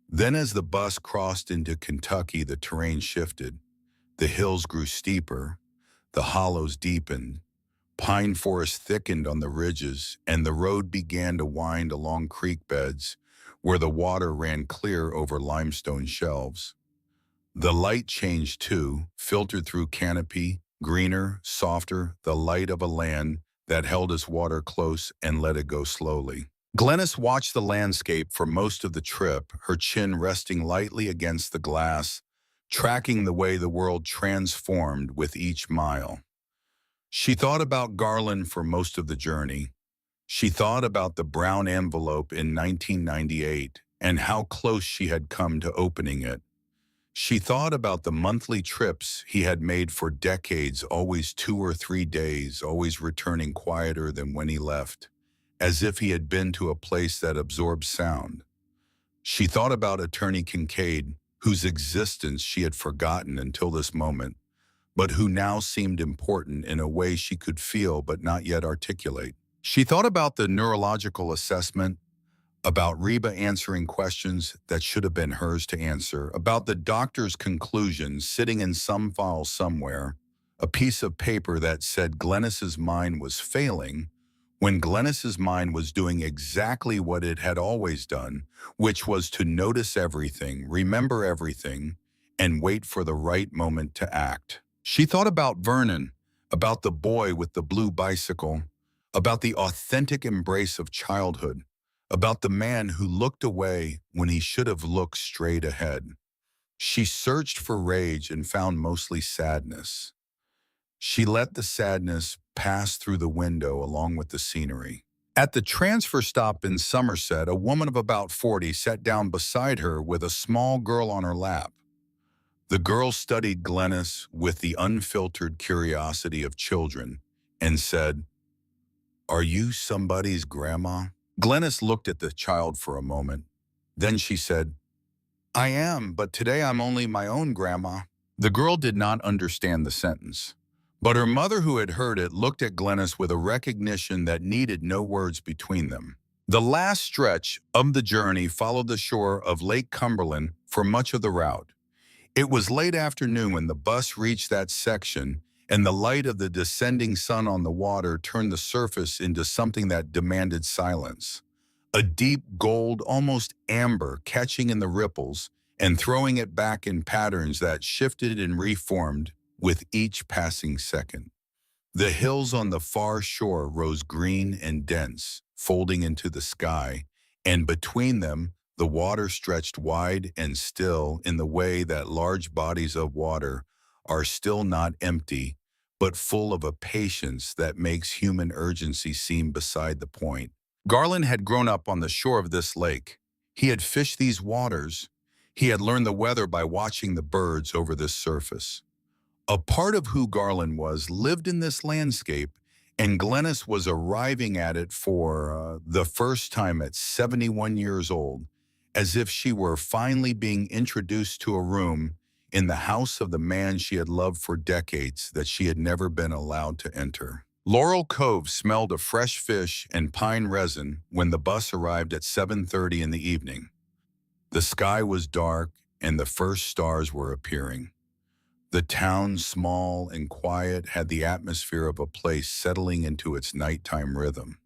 Then as the bus crossed into Kentucky, the terrain shifted. The hills grew steeper, the hollows deepened, pine forest thickened on the ridges, and the road began to wind along creek beds where the water ran clear over limestone shelves. The light changed too, filtered through canopy, greener, softer, the light of a land that held its water close and let it go slowly. Glennis watched the landscape for most of the trip, her chin resting lightly against the glass, tracking the way the world transformed with each mile. She thought about Garland for most of the journey. She thought about the brown envelope in 1998 and how close she had come to opening it. She thought about the monthly trips he had made for decades, always 2 or 3 days, always returning quieter than when he left, as if he had been to a place that absorbed sound. She thought about Attorney Kincaid, whose existence she had forgotten until this moment, but who now seemed important in a way she could feel but not yet articulate. She thought about the neurological assessment, about Reba answering questions that should have been hers to answer, about the doctor's conclusions sitting in some file somewhere, a piece of paper that said Glennis's mind was failing when Glennis's mind was doing exactly what it had always done, which was to notice everything, remember everything, and wait for the right moment to act. She thought about Vernon, about the boy with the blue bicycle, about the authentic embrace of childhood, about the man who looked away when he should have looked straight ahead. She searched for rage and found mostly sadness. She let the sadness pass through the window along with the scenery. At the transfer stop in Somerset, a woman of about 40 sat down beside her with a small girl on her lap. The girl studied Glennis with the unfiltered curiosity of children and said, "Are you somebody's grandma?" Glennis looked at the child for a moment. Then she said, I am, but today I'm only my own grandma. The girl did not understand the sentence. But her mother, who had heard it, looked at Glennis with a recognition that needed no words between them. The last stretch of the journey followed the shore of Lake Cumberland for much of the route. It was late afternoon when the bus reached that section, and the light of the descending sun on the water turned the surface into something that demanded silence. A deep gold, almost amber, catching in the ripples and throwing it back in patterns that shifted and reformed with each passing second. The hills on the far shore rose green and dense, folding into the sky, and between them, the water stretched wide and still in the way that large bodies of water are still not empty, but full of a patience that makes human urgency seem beside the point. Garland had grown up on the shore of this lake. He had fished these waters. He had learned the weather by watching the birds over this surface. A part of who Garland was lived in this landscape, and Glennis was arriving at it for the first time at 71 years old, as if she were finally being introduced to a room in the house of the man she had loved for decades that she had never been allowed to enter. Laurel Cove smelled of fresh fish and pine resin when the bus arrived at 7:30 in the evening. The sky was dark, and the first stars were appearing. The town, small and quiet, had the atmosphere of a place settling into its nighttime rhythm.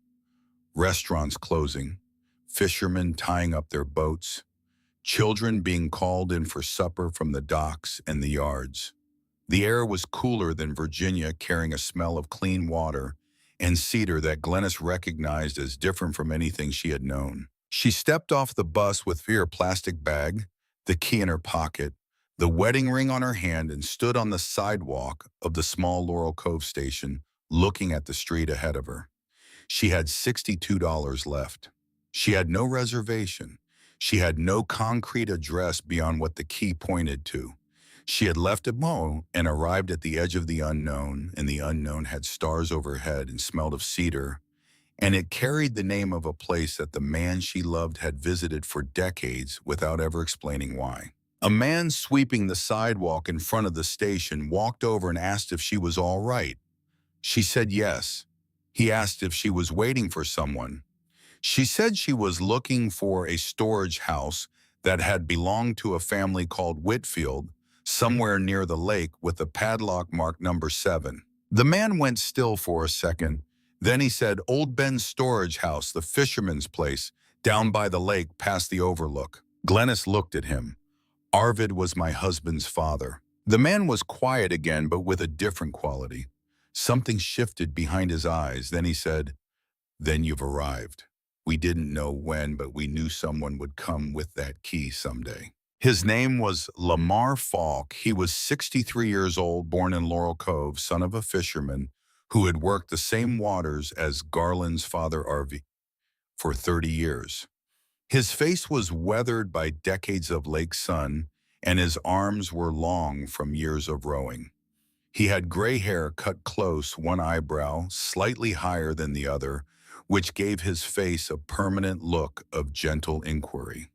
Restaurants closing, fishermen tying up their boats, children being called in for supper from the docks and the yards. The air was cooler than Virginia, carrying a smell of clean water and cedar that Glennis recognized as different from anything she had known. She stepped off the bus with her plastic bag, the key in her pocket, the wedding ring on her hand, and stood on the sidewalk of the small Laurel Cove station, looking at the street ahead of her. She had $62 left. She had no reservation. She had no concrete address beyond what the key pointed to. She had left at Mo and arrived at the edge of the unknown, and the unknown had stars overhead and smelled of cedar, and it carried the name of a place that the man she loved had visited for decades without ever explaining why. A man sweeping the sidewalk in front of the station walked over and asked if she was all right. She said yes. He asked if she was waiting for someone. She said she was looking for a storage house that had belonged to a family called Whitfield, somewhere near the lake with a padlock marked number 7. The man went still for a second. Then he said, Old Ben's storage house, the fisherman's place, down by the lake past the overlook. Glennis looked at him. Arvid was my husband's father. The man was quiet again, but with a different quality. Something shifted behind his eyes. Then he said, Then you've arrived. We didn't know when, but we knew someone would come with that key someday. His name was Lamar Falk. He was 63 years old, born in Laurel Cove, son of a fisherman who had worked the same waters as Garland's father Arvid for 30 years. His face was weathered by decades of lake sun, and his arms were long from years of rowing. He had gray hair cut close, one eyebrow slightly higher than the other, which gave his face a permanent look of gentle inquiry.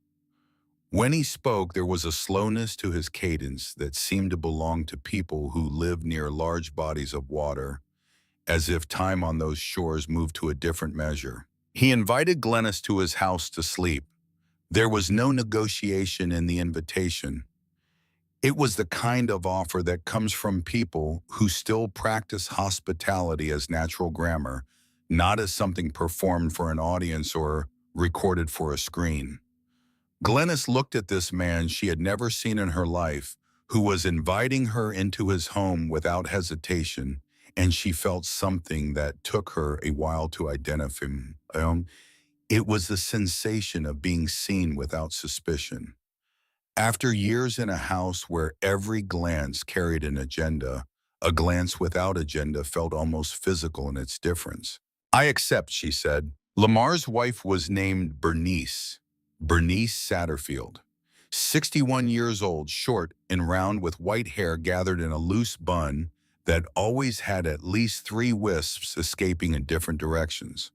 When he spoke, there was a slowness to his cadence that seemed to belong to people who lived near large bodies of water, as if time on those shores moved to a different measure. He invited Glennis to his house to sleep. There was no negotiation in the invitation. It was the kind of offer that comes from people who still practice hospitality as natural grammar, not as something performed for an audience or recorded for a screen. Glennis looked at this man she had never seen in her life, who was inviting her into his home without hesitation, and she felt something that took her a while to identify. It was the sensation of being seen without suspicion. After years in a house where every glance carried an agenda, a glance without agenda felt almost physical in its difference. I accept, she said. Lamar's wife was named Bernice Satterfield. 61 years old, short and round with white hair gathered in a loose bun that always had at least 3 wisps escaping in different directions.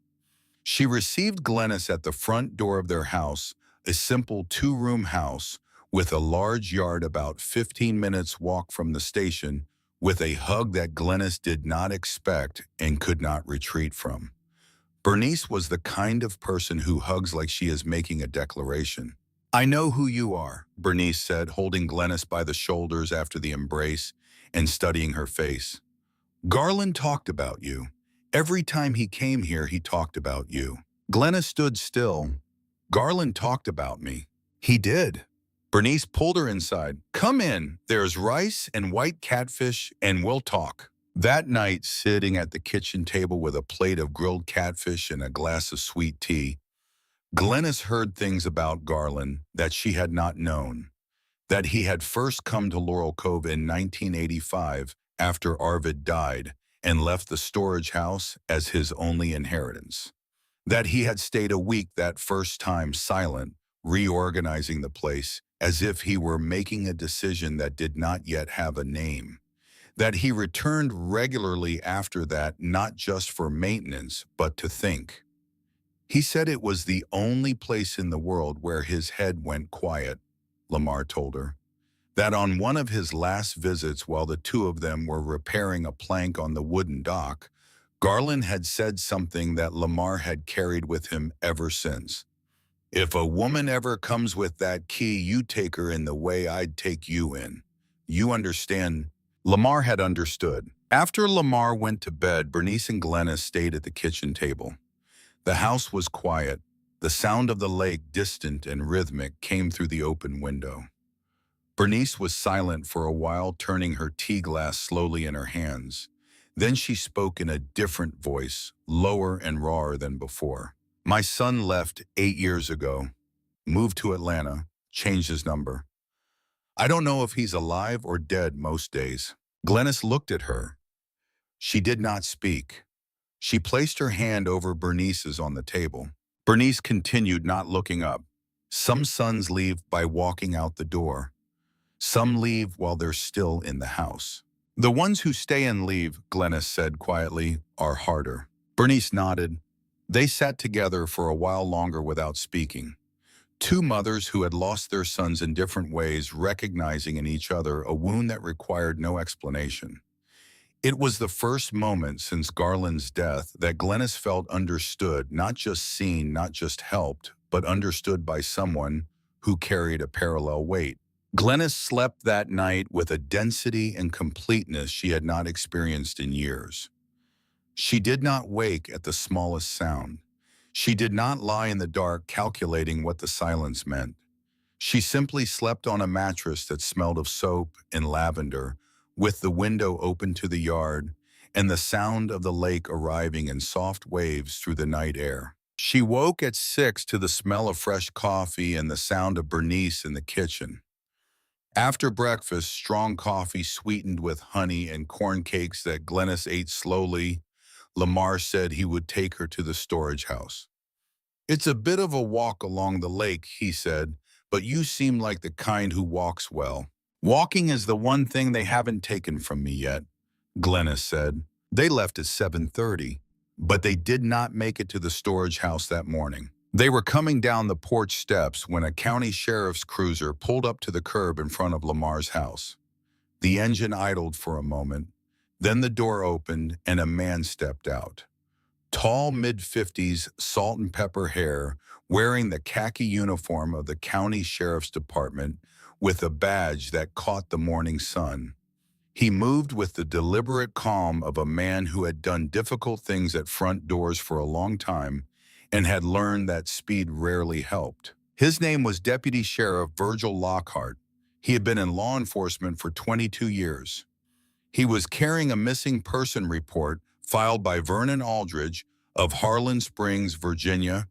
She received Glennis at the front door of their house, a simple two-room house with a large yard about 15 minutes walk from the station, with a hug that Glennis did not expect and could not retreat from. Bernice was the kind of person who hugs like she is making a declaration. "I know who you are," Bernice said, holding Glennis by the shoulders after the embrace and studying her face. "Garland talked about you. Every time he came here, he talked about you." Glennis stood still. "Garland talked about me." "He did." Bernice pulled her inside. "Come in. There's rice and white catfish, and we'll talk." That night, sitting at the kitchen table with a plate of grilled catfish and a glass of sweet tea, Glennis heard things about Garland that she had not known. That he had first come to Laurel Cove in 1985 after Arvid died and left the storage house as his only inheritance. That he had stayed a week that first time silent, reorganizing the place as if he were making a decision that did not yet have a name. That he returned regularly after that, not just for maintenance, but to think. He said it was the only place in the world where his head went quiet, Lamar told her. That on one of his last visits while the two of them were repairing a plank on the wooden dock, Garland had said something that Lamar had carried with him ever since. "If a woman ever comes with that key, you take her in the way I'd take you in. You understand?" Lamar had understood. After Lamar went to bed, Bernice and Glennis stayed at the kitchen table. The house was quiet. The sound of the lake, distant and rhythmic, came through the open window. Bernice was silent for a while, turning her tea glass slowly in her hands. Then she spoke in a different voice, lower and rawer than before. "My son left 8 years ago, moved to Atlanta, changed his number. I don't know if he's alive or dead most days." Glennis looked at her. She did not speak. She placed her hand over Bernice's on the table. Bernice continued, not looking up. "Some sons leave by walking out the door. Some leave while they're still in the house. The ones who stay and leave," Glennis said quietly, "are harder." Bernice nodded. They sat together for a while longer without speaking. Two mothers who had lost their sons in different ways, recognizing in each other a wound that required no explanation. It was the first moment since Garland's death that Glennis felt understood, not just seen, not just helped, but understood by someone who carried a parallel weight. Glennis slept that night with a density and completeness she had not experienced in years. She did not wake at the smallest sound. She did not lie in the dark calculating what the silence meant. She simply slept on a mattress that smelled of soap and lavender, with the window open to the yard and the sound of the lake arriving in soft waves through the night air. She woke at 6 to the smell of fresh coffee and the sound of Bernice in the kitchen. After breakfast, strong coffee sweetened with honey and corn cakes that Glennis ate slowly, Lamar said he would take her to the storage house. "It's a bit of a walk along the lake," he said, "but you seem like the kind who walks well." "Walking is the one thing they haven't taken from me yet," Glennis said. They left at 7:30, but they did not make it to the storage house that morning. They were coming down the porch steps when a county sheriff's cruiser pulled up to the curb in front of Lamar's house. The engine idled for a moment. Then the door opened and a man stepped out. Tall, mid-50s, salt and pepper hair, wearing the khaki uniform of the county sheriff's department with a badge that caught the morning sun. He moved with the deliberate calm of a man who had done difficult things at front doors for a long time and had learned that speed rarely helped. His name was Deputy Sheriff Virgil Lockhart. He had been in law enforcement for 22 years. He was carrying a missing person report filed by Vernon Aldridge of Harlan Springs, Virginia,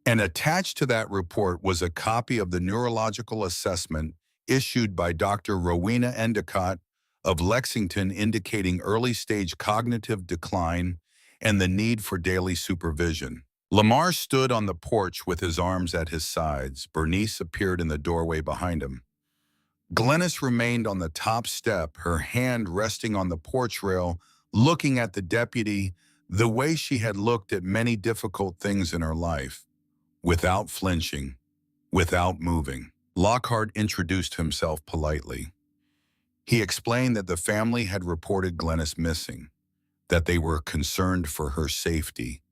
and attached to that report was a copy of the neurological assessment issued by Dr. Rowena Endicott of Lexington, indicating early-stage cognitive decline and the need for daily supervision. Lamar stood on the porch with his arms at his sides. Bernice appeared in the doorway behind him. Glennis remained on the top step, her hand resting on the porch rail, looking at the deputy, The way she had looked at many difficult things in her life, without flinching, without moving. Lockhart introduced himself politely. He explained that the family had reported Glennis missing, that they were concerned for her safety,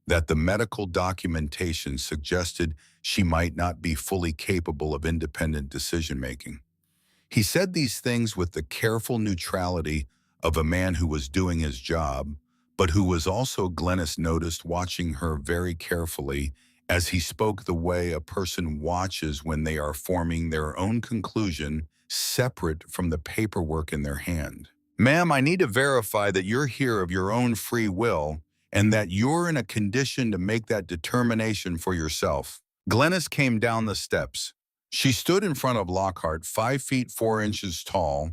that the medical documentation suggested she might not be fully capable of independent decision-making. He said these things with the careful neutrality of a man who was doing his job, but who was also, Glennis noticed, watching her very carefully as he spoke the way a person watches when they are forming their own conclusion separate from the paperwork in their hand. Ma'am, I need to verify that you're here of your own free will and that you're in a condition to make that determination for yourself. Glennis came down the steps. She stood in front of Lockhart, 5 feet 4 inches tall,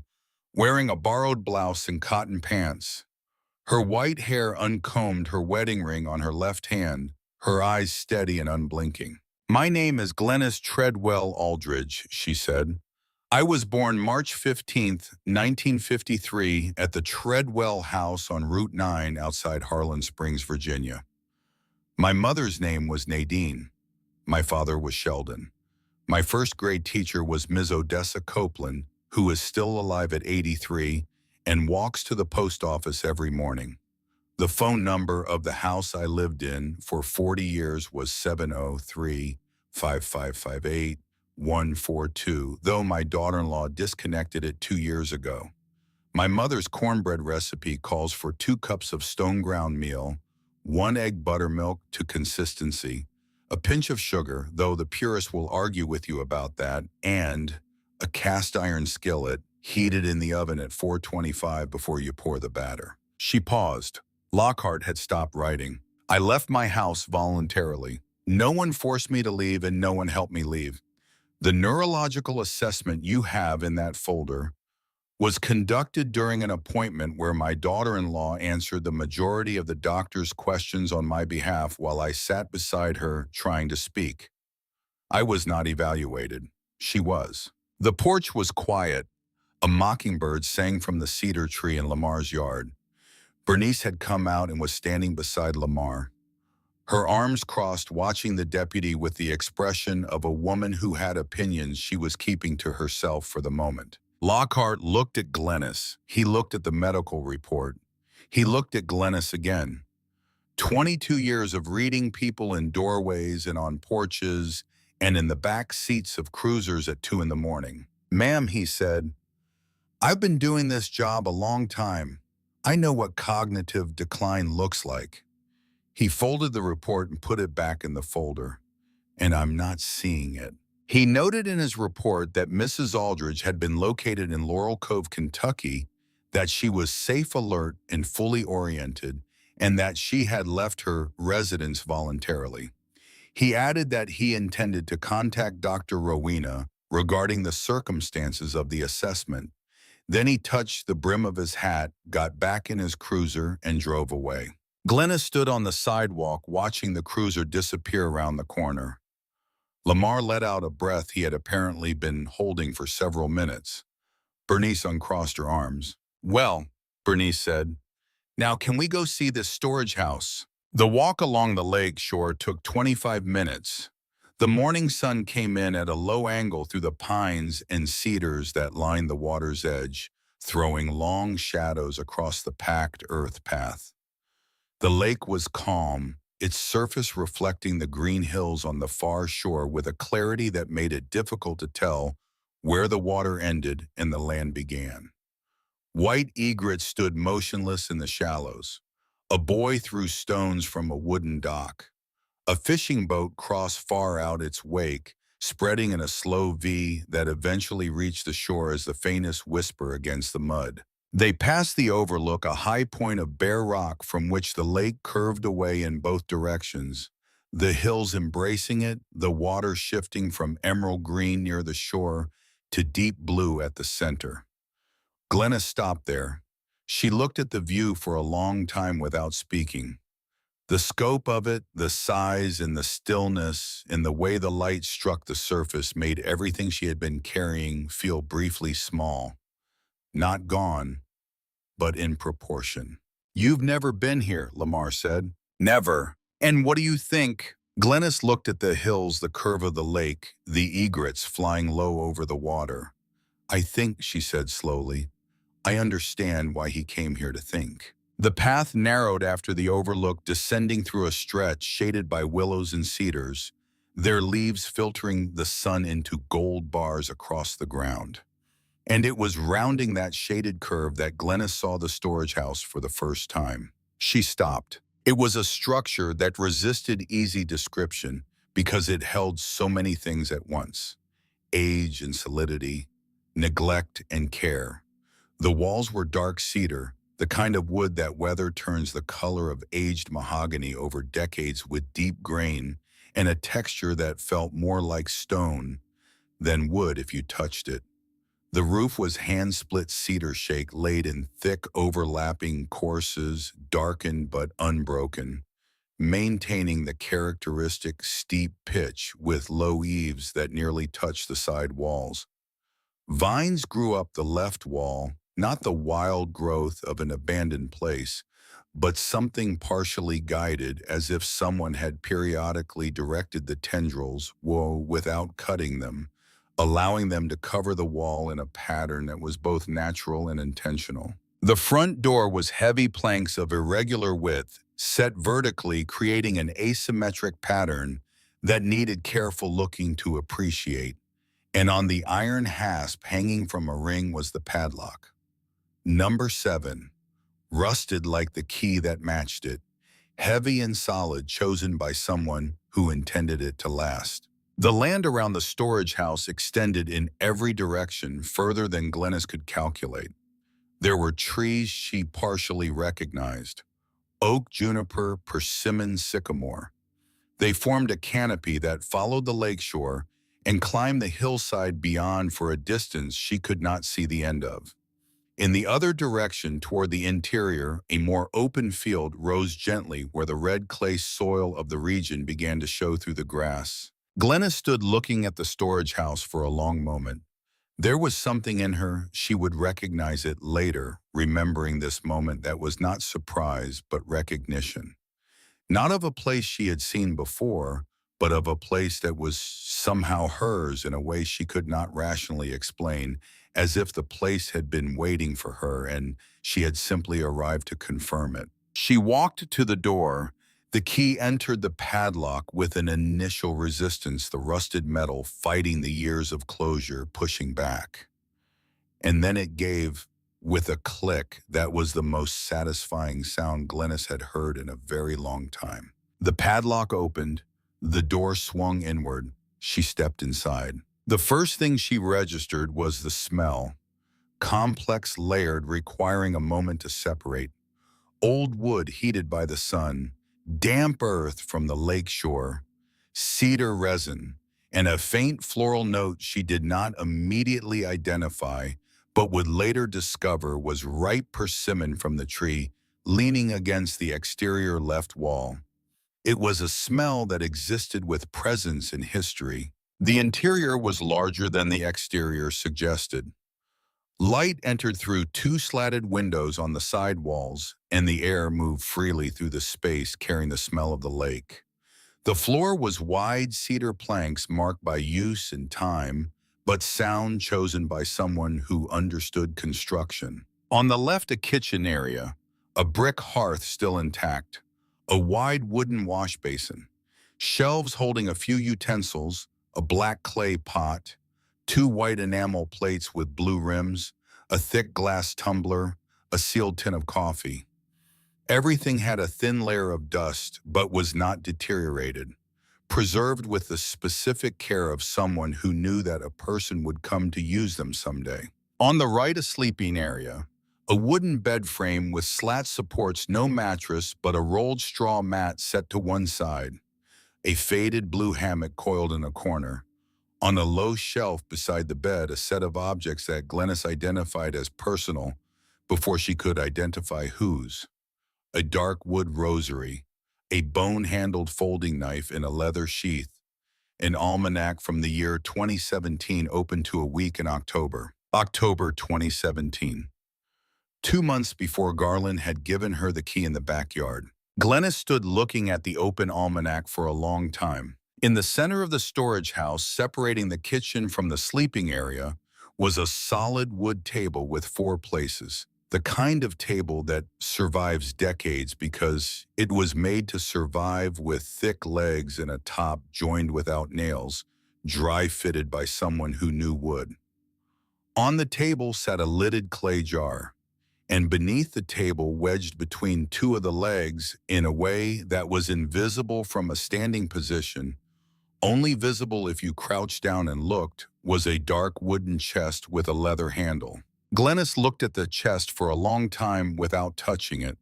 wearing a borrowed blouse and cotton pants. Her white hair uncombed, her wedding ring on her left hand, her eyes steady and unblinking. My name is Glennis Treadwell Aldridge, she said. I was born March 15th, 1953, at the Treadwell House on Route 9 outside Harlan Springs, Virginia. My mother's name was Nadine. My father was Sheldon. My first grade teacher was Ms. Odessa Copeland, who is still alive at 83 and walks to the post office every morning. The phone number of the house I lived in for 40 years was 703-5558-142, though my daughter-in-law disconnected it 2 years ago. My mother's cornbread recipe calls for 2 cups of stone ground meal, 1 egg buttermilk to consistency, a pinch of sugar, though the purists will argue with you about that, and a cast iron skillet heated in the oven at 425 before you pour the batter. She paused. Lockhart had stopped writing. I left my house voluntarily. No one forced me to leave and no one helped me leave. The neurological assessment you have in that folder was conducted during an appointment where my daughter-in-law answered the majority of the doctor's questions on my behalf while I sat beside her trying to speak. I was not evaluated. She was. The porch was quiet. A mockingbird sang from the cedar tree in Lamar's yard. Bernice had come out and was standing beside Lamar, her arms crossed, watching the deputy with the expression of a woman who had opinions she was keeping to herself for the moment. Lockhart looked at Glennis. He looked at the medical report. He looked at Glennis again. 22 years of reading people in doorways and on porches and in the back seats of cruisers at 2 in the morning. Ma'am, he said, I've been doing this job a long time. I know what cognitive decline looks like. He folded the report and put it back in the folder, and I'm not seeing it. He noted in his report that Mrs. Aldridge had been located in Laurel Cove, Kentucky, that she was safe, alert, and fully oriented, and that she had left her residence voluntarily. He added that he intended to contact Dr. Rowena regarding the circumstances of the assessment. Then he touched the brim of his hat, got back in his cruiser, and drove away. Glennis stood on the sidewalk watching the cruiser disappear around the corner. Lamar let out a breath he had apparently been holding for several minutes. Bernice uncrossed her arms. Well, Bernice said, now can we go see this storage house? The walk along the lake shore took 25 minutes. The morning sun came in at a low angle through the pines and cedars that lined the water's edge, throwing long shadows across the packed earth path. The lake was calm, its surface reflecting the green hills on the far shore with a clarity that made it difficult to tell where the water ended and the land began. White egrets stood motionless in the shallows. A boy threw stones from a wooden dock. A fishing boat crossed far out its wake, spreading in a slow V that eventually reached the shore as the faintest whisper against the mud. They passed the overlook, a high point of bare rock from which the lake curved away in both directions, the hills embracing it, the water shifting from emerald green near the shore to deep blue at the center. Glennis stopped there. She looked at the view for a long time without speaking. The scope of it, the size and the stillness, and the way the light struck the surface made everything she had been carrying feel briefly small. Not gone, but in proportion. "You've never been here," Lamar said. "Never. And what do you think?" Glennis looked at the hills, the curve of the lake, the egrets flying low over the water. "I think," she said slowly, "I understand why he came here to think." The path narrowed after the overlook, descending through a stretch shaded by willows and cedars, their leaves filtering the sun into gold bars across the ground. And it was rounding that shaded curve that Glennis saw the storage house for the first time. She stopped. It was a structure that resisted easy description because it held so many things at once: age and solidity, neglect and care. The walls were dark cedar, the kind of wood that weather turns the color of aged mahogany over decades, with deep grain and a texture that felt more like stone than wood if you touched it. The roof was hand-split cedar shake laid in thick, overlapping courses, darkened but unbroken, maintaining the characteristic steep pitch with low eaves that nearly touched the side walls. Vines grew up the left wall, not the wild growth of an abandoned place, but something partially guided, as if someone had periodically directed the tendrils, without cutting them, allowing them to cover the wall in a pattern that was both natural and intentional. The front door was heavy planks of irregular width, set vertically, creating an asymmetric pattern that needed careful looking to appreciate. And on the iron hasp hanging from a ring was the padlock. Number 7, rusted like the key that matched it, heavy and solid, chosen by someone who intended it to last. The land around the storage house extended in every direction, further than Glennis could calculate. There were trees she partially recognized: oak, juniper, persimmon, sycamore. They formed a canopy that followed the lakeshore and climbed the hillside beyond for a distance she could not see the end of. In the other direction, toward the interior, a more open field rose gently where the red clay soil of the region began to show through the grass. Glennis stood looking at the storage house for a long moment. There was something in her, she would recognize it later, remembering this moment, that was not surprise but recognition. Not of a place she had seen before, but of a place that was somehow hers in a way she could not rationally explain, as if the place had been waiting for her and she had simply arrived to confirm it. She walked to the door. The key entered the padlock with an initial resistance, the rusted metal fighting the years of closure, pushing back. And then it gave with a click that was the most satisfying sound Glennis had heard in a very long time. The padlock opened, the door swung inward, she stepped inside. The first thing she registered was the smell, complex, layered, requiring a moment to separate. Old wood heated by the sun, damp earth from the lake shore, cedar resin, and a faint floral note she did not immediately identify, but would later discover was ripe persimmon from the tree leaning against the exterior left wall. It was a smell that existed with presence and history. The interior was larger than the exterior suggested. Light entered through two slatted windows on the side walls, and the air moved freely through the space, carrying the smell of the lake. The floor was wide cedar planks marked by use and time, but sound, chosen by someone who understood construction. On the left, a kitchen area, a brick hearth still intact, a wide wooden wash basin, shelves holding a few utensils, a black clay pot, two white enamel plates with blue rims, a thick glass tumbler, a sealed tin of coffee. Everything had a thin layer of dust, but was not deteriorated, preserved with the specific care of someone who knew that a person would come to use them someday. On the right, a sleeping area, a wooden bed frame with slat supports, no mattress, but a rolled straw mat set to one side, a faded blue hammock coiled in a corner. On a low shelf beside the bed, a set of objects that Glennis identified as personal before she could identify whose: a dark wood rosary, a bone-handled folding knife in a leather sheath, an almanac from the year 2017 open to a week in October. October 2017. 2 months before Garland had given her the key in the backyard. Glennis stood looking at the open almanac for a long time. In the center of the storage house, separating the kitchen from the sleeping area, was a solid wood table with 4 places. The kind of table that survives decades because it was made to survive, with thick legs and a top joined without nails, dry-fitted by someone who knew wood. On the table sat a lidded clay jar, and beneath the table, wedged between two of the legs in a way that was invisible from a standing position, only visible if you crouched down and looked, was a dark wooden chest with a leather handle. Glennis looked at the chest for a long time without touching it.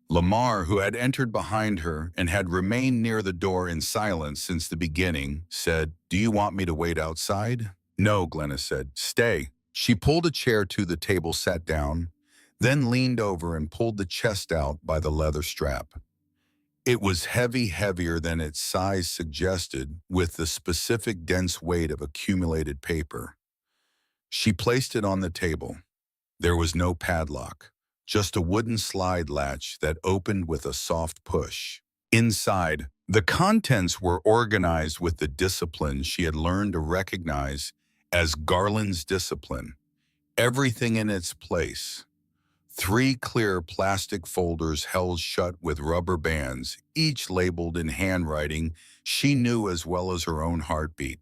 Lamar, who had entered behind her and had remained near the door in silence since the beginning, said, "Do you want me to wait outside?" "No," Glennis said. "Stay." She pulled a chair to the table, sat down, then leaned over and pulled the chest out by the leather strap. It was heavy, heavier than its size suggested, with the specific dense weight of accumulated paper. She placed it on the table. There was no padlock, just a wooden slide latch that opened with a soft push. Inside, the contents were organized with the discipline she had learned to recognize as Garland's discipline. Everything in its place. 3 clear plastic folders held shut with rubber bands, each labeled in handwriting she knew as well as her own heartbeat.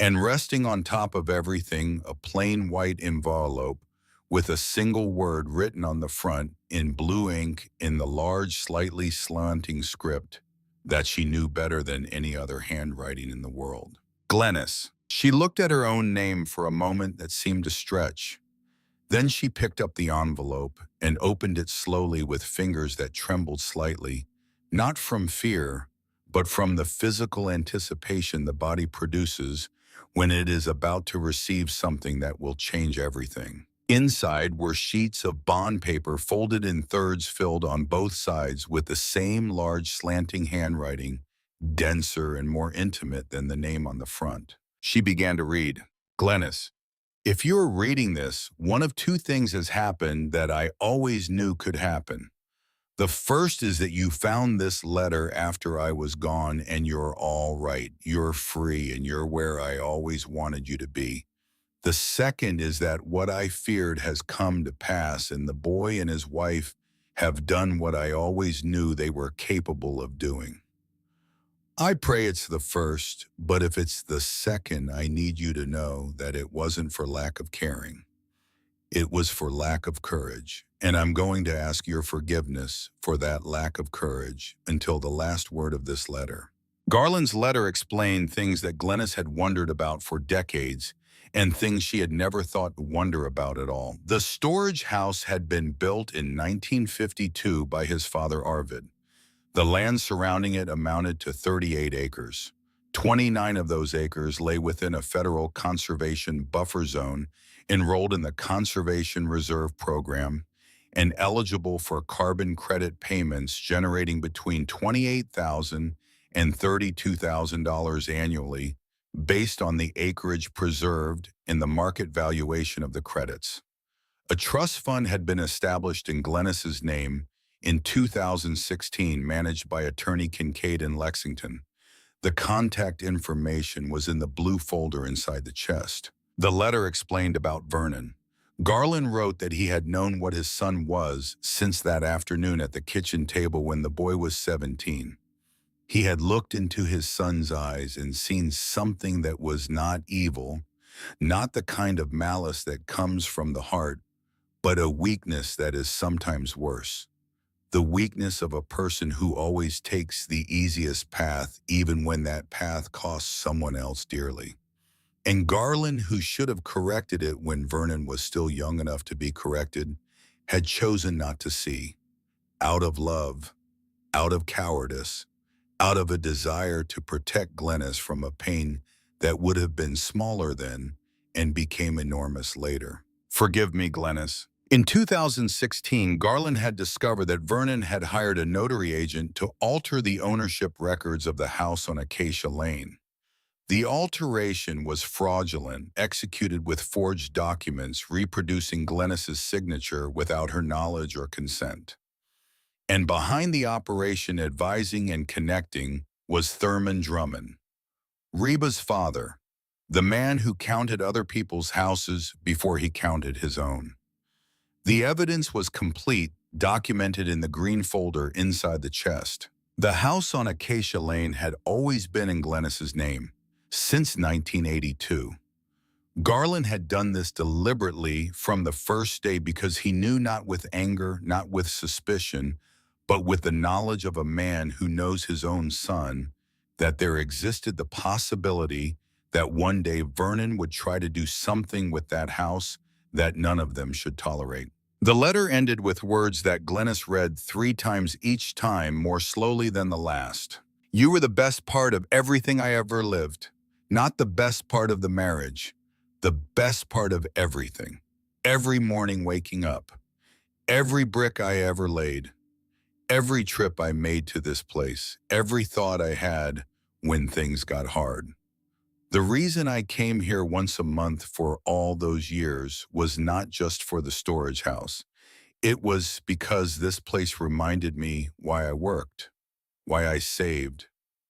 And resting on top of everything, a plain white envelope with a single word written on the front in blue ink in the large, slightly slanting script that she knew better than any other handwriting in the world. Glennis. She looked at her own name for a moment that seemed to stretch. Then she picked up the envelope and opened it slowly with fingers that trembled slightly, not from fear, but from the physical anticipation the body produces when it is about to receive something that will change everything. Inside were sheets of bond paper folded in thirds, filled on both sides with the same large slanting handwriting, denser and more intimate than the name on the front. She began to read. "Glennis, if you're reading this, one of 2 things has happened that I always knew could happen. The first is that you found this letter after I was gone, and you're all right. You're free, and you're where I always wanted you to be. The second is that what I feared has come to pass, and the boy and his wife have done what I always knew they were capable of doing. I pray it's the first, but if it's the second, I need you to know that it wasn't for lack of caring. It was for lack of courage, and I'm going to ask your forgiveness for that lack of courage until the last word of this letter." Garland's letter explained things that Glennis had wondered about for decades, and things she had never thought to wonder about at all. The storage house had been built in 1952 by his father Arvid. The land surrounding it amounted to 38 acres. 29 of those acres lay within a federal conservation buffer zone, enrolled in the Conservation Reserve Program, and eligible for carbon credit payments generating between $28,000 and $32,000 annually, based on the acreage preserved and the market valuation of the credits. A trust fund had been established in Glennis's name in 2016, managed by attorney Kincaid in Lexington. The contact information was in the blue folder inside the chest. The letter explained about Vernon. Garland wrote that he had known what his son was since that afternoon at the kitchen table when the boy was 17. He had looked into his son's eyes and seen something that was not evil, not the kind of malice that comes from the heart, but a weakness that is sometimes worse. The weakness of a person who always takes the easiest path, even when that path costs someone else dearly. And Garland, who should have corrected it when Vernon was still young enough to be corrected, had chosen not to see. Out of love, out of cowardice, out of a desire to protect Glennis from a pain that would have been smaller then and became enormous later. Forgive me, Glennis. In 2016, Garland had discovered that Vernon had hired a notary agent to alter the ownership records of the house on Acacia Lane. The alteration was fraudulent, executed with forged documents reproducing Glennis's signature without her knowledge or consent. And behind the operation advising and connecting was Thurman Drummond, Reba's father, the man who counted other people's houses before he counted his own. The evidence was complete, documented in the green folder inside the chest. The house on Acacia Lane had always been in Glennis's name, since 1982. Garland had done this deliberately from the first day because he knew, not with anger, not with suspicion, but with the knowledge of a man who knows his own son, that there existed the possibility that one day Vernon would try to do something with that house that none of them should tolerate. The letter ended with words that Glennis read 3 times, each time more slowly than the last. "You were the best part of everything I ever lived. Not the best part of the marriage, the best part of everything. Every morning waking up, every brick I ever laid, every trip I made to this place, every thought I had when things got hard. The reason I came here once a month for all those years was not just for the storage house. It was because this place reminded me why I worked, why I saved,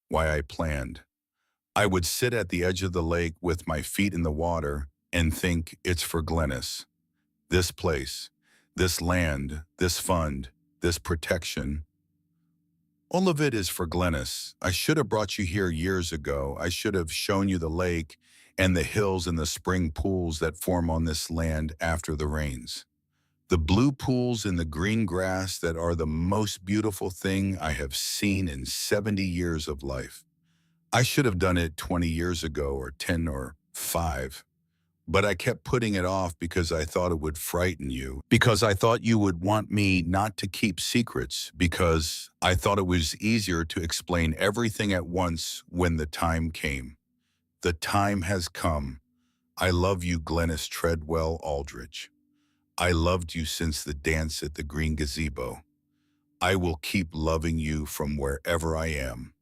why I planned. I would sit at the edge of the lake with my feet in the water and think, it's for Glennis. This place, this land, this fund, this protection. All of it is for Glennis. I should have brought you here years ago. I should have shown you the lake and the hills and the spring pools that form on this land after the rains. The blue pools in the green grass that are the most beautiful thing I have seen in 70 years of life. I should have done it 20 years ago, or 10 or 5. But I kept putting it off because I thought it would frighten you, because I thought you would want me not to keep secrets, because I thought it was easier to explain everything at once when the time came. The time has come. I love you, Glennis Treadwell Aldrich. I loved you since the dance at the Green Gazebo. I will keep loving you from wherever I am.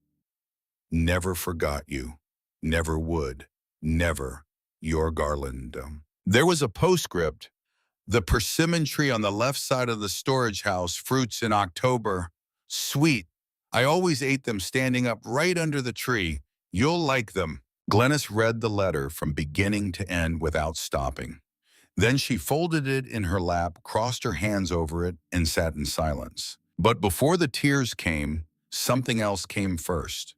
Never forgot you. Never would. Never. Your Garland." There was a postscript. "The persimmon tree on the left side of the storage house fruits in October. Sweet. I always ate them standing up right under the tree. You'll like them." Glennis read the letter from beginning to end without stopping. Then she folded it in her lap, crossed her hands over it, and sat in silence. But before the tears came, something else came first.